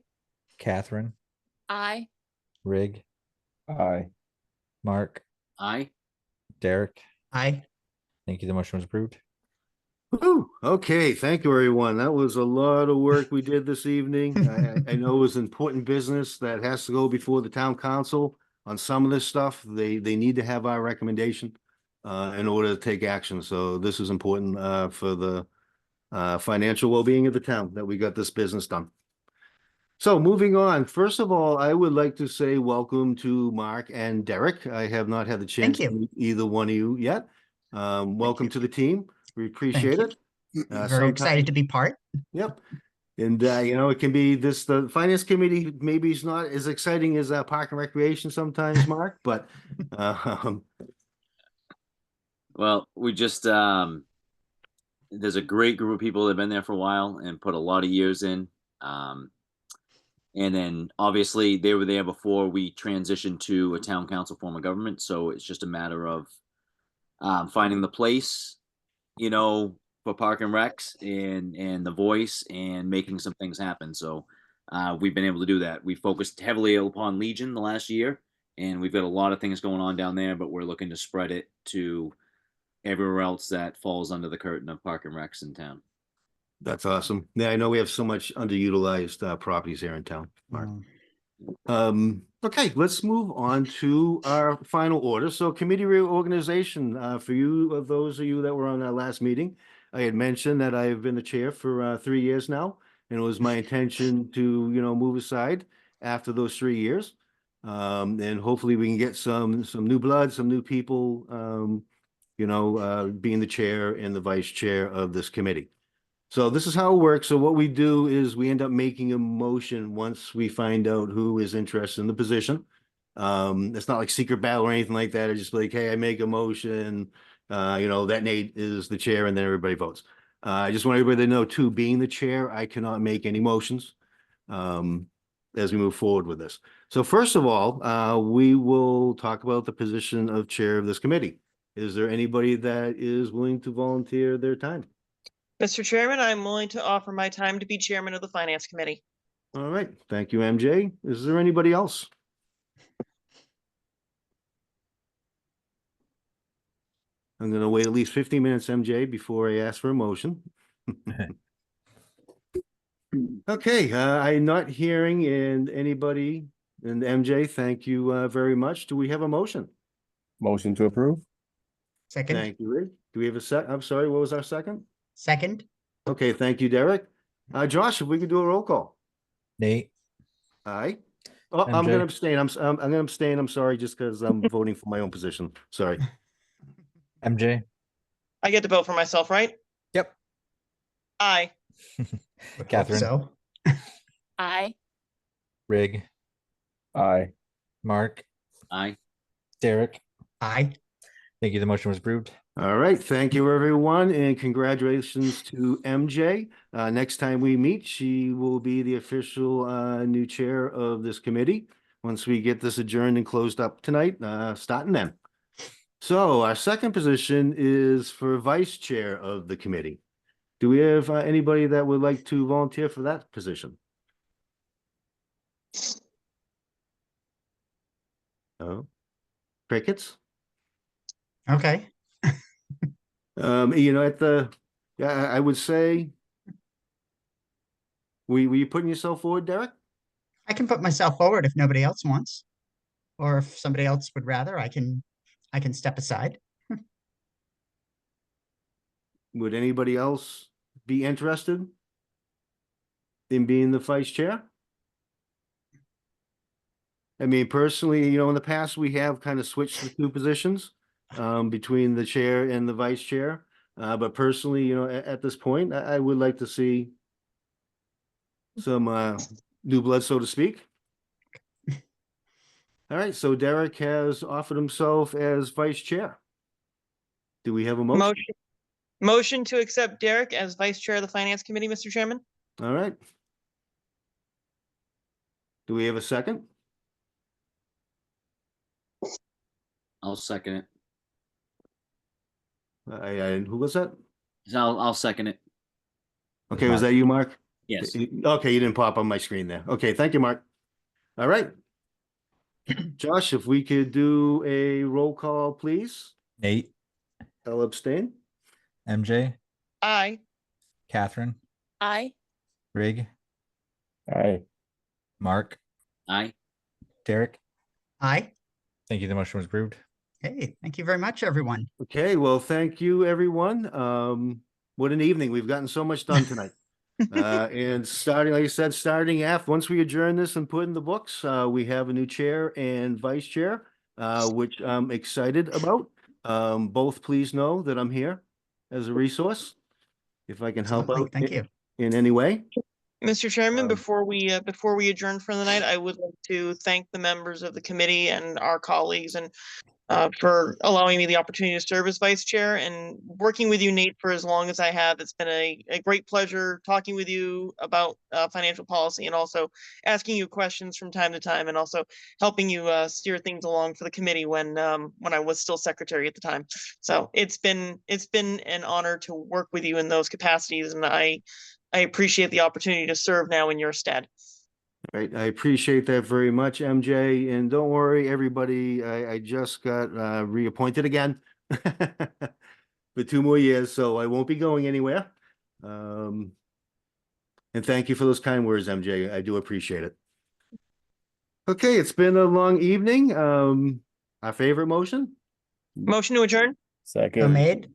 Catherine, Aye. Rig, Aye. Mark, aye. Derek. Aye. Thank you. The motion was approved. Woo. Okay, thank you, everyone. That was a lot of work we did this evening. I know it was important business that has to go before the town council on some of this stuff. They need to have our recommendation in order to take action. So this is important for the financial well-being of the town that we got this business done. So moving on, first of all, I would like to say welcome to Mark and Derek. I have not had the chance to meet either one of you yet. Welcome to the team. We appreciate it. Very excited to be part. Yep. And, you know, it can be the finance committee maybe is not as exciting as park and recreation sometimes, Mark, but Well, we just there's a great group of people that have been there for a while and put a lot of years in. And then obviously they were there before we transitioned to a town council form of government. So it's just a matter of finding the place, you know, for Park and Recs and the voice and making some things happen. So we've been able to do that. We focused heavily upon Legion the last year, and we've got a lot of things going on down there, but we're looking to spread it to everywhere else that falls under the curtain of Park and Recs in town. that's awesome. Yeah, I know we have so much underutilized properties here in town, Mark. Okay, let's move on to our final order. So committee reorganization, for you, those of you that were on our last meeting, I had mentioned that I've been the chair for 3 years now, and it was my intention to, you know, move aside after those 3 years. And hopefully we can get some new blood, some new people, you know, being the chair and the vice chair of this committee. So this is how it works. So what we do is we end up making a motion once we find out who is interested in the position. It's not like secret battle or anything like that. It's just like, hey, I make a motion, you know, that Nate is the chair and then everybody votes. I just want everybody to know too, being the chair, I cannot make any motions as we move forward with this. So first of all, we will talk about the position of chair of this committee. Is there anybody that is willing to volunteer their time? Mr. Chairman, I'm willing to offer my time to be chairman of the finance committee. All right, thank you, MJ. Is there anybody else? I'm gonna wait at least 15 minutes, MJ, before I ask for a motion. Okay, I'm not hearing and anybody, and MJ, thank you very much. Do we have a motion? Motion to approve? Second, Thank you, Rick. Do we have a I'm sorry, what was our second? second, Okay, thank you, Derek. Josh, if we could do a roll call. Nate, Aye. Oh, I'm MJ. gonna abstain. I'm gonna abstain. I'm sorry, just because I'm voting for my own position. Sorry. MJ. I get to vote for myself, right? Yep. Aye. would hope Catherine. so. Aye. Rig, Aye. Mark, Aye. Derek. Aye. Thank you. The motion was approved. All right, thank you, everyone, and congratulations to MJ. Next time we meet, she will be the official new chair of this committee. Once we get this adjourned and closed up tonight, starting then. So our second position is for vice chair of the committee. Do we have anybody that would like to volunteer for that position? No? Crickets? Okay. You know, I would say, were you putting yourself forward, Derek? I can put myself forward if nobody else wants. Or if somebody else would rather, I can step aside. Would anybody else be interested in being the vice chair? I mean, personally, you know, in the past, we have kind of switched the two positions between the chair and the vice chair. But personally, you know, at this point, I would like to see some new blood, so to speak. All right, so Derek has offered himself as vice chair. Do we have a motion? Motion to accept Derek as vice chair of the finance committee, Mr. Chairman. All right. Do we have a second? I'll second it. Who was that? I'll second it. Okay, was that you, Mark? Yes. Okay, you didn't pop on my screen there. Okay, thank you, Mark. All right. Josh, if we could do a roll call, please. Nate, I'll abstain. MJ, Aye. Catherine, Aye. Rig, Aye. Mark, Aye. Derek. Aye. Thank you. The motion was approved. Hey, thank you very much, everyone. Okay, well, thank you, everyone. What an evening. We've gotten so much done tonight. And starting, like I said, starting after, once we adjourn this and put in the books, we have a new chair and vice chair, which I'm excited about. Both please know that I'm here as a resource, if I can help Absolutely. out Thank you. in any way. Mr. Chairman, Um, before we adjourn for the night, I would like to thank the members of the committee and our colleagues and for allowing me the opportunity to serve as vice chair and working with you, Nate, for as long as I have. It's been a great pleasure talking with you about financial policy and also asking you questions from time to time and also helping you steer things along for the committee when I was still secretary at the time. So it's been an honor to work with you in those capacities, and I appreciate the opportunity to serve now in your stead. Right, I appreciate that very much, MJ, and don't worry, everybody, I just got reappointed again for 2 more years, so I won't be going anywhere. And thank you for those kind words, MJ. I do appreciate it. Okay, it's been a long evening. Our favorite motion? Motion to adjourn? So Second. made.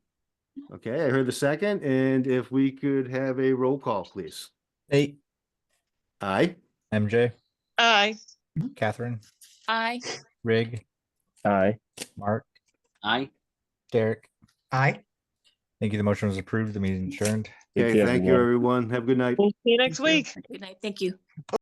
Okay, I heard the second, and if we could have a roll call, please. Nate, Aye. MJ, Aye. Catherine, Aye. Rig, Aye. Mark, Aye. Derek. Aye. Thank you. The motion was approved. The meeting adjourned. Take Okay, care, thank you, everyone. everyone. Have a good night. See you next Thank you. week. Good night. Thank you.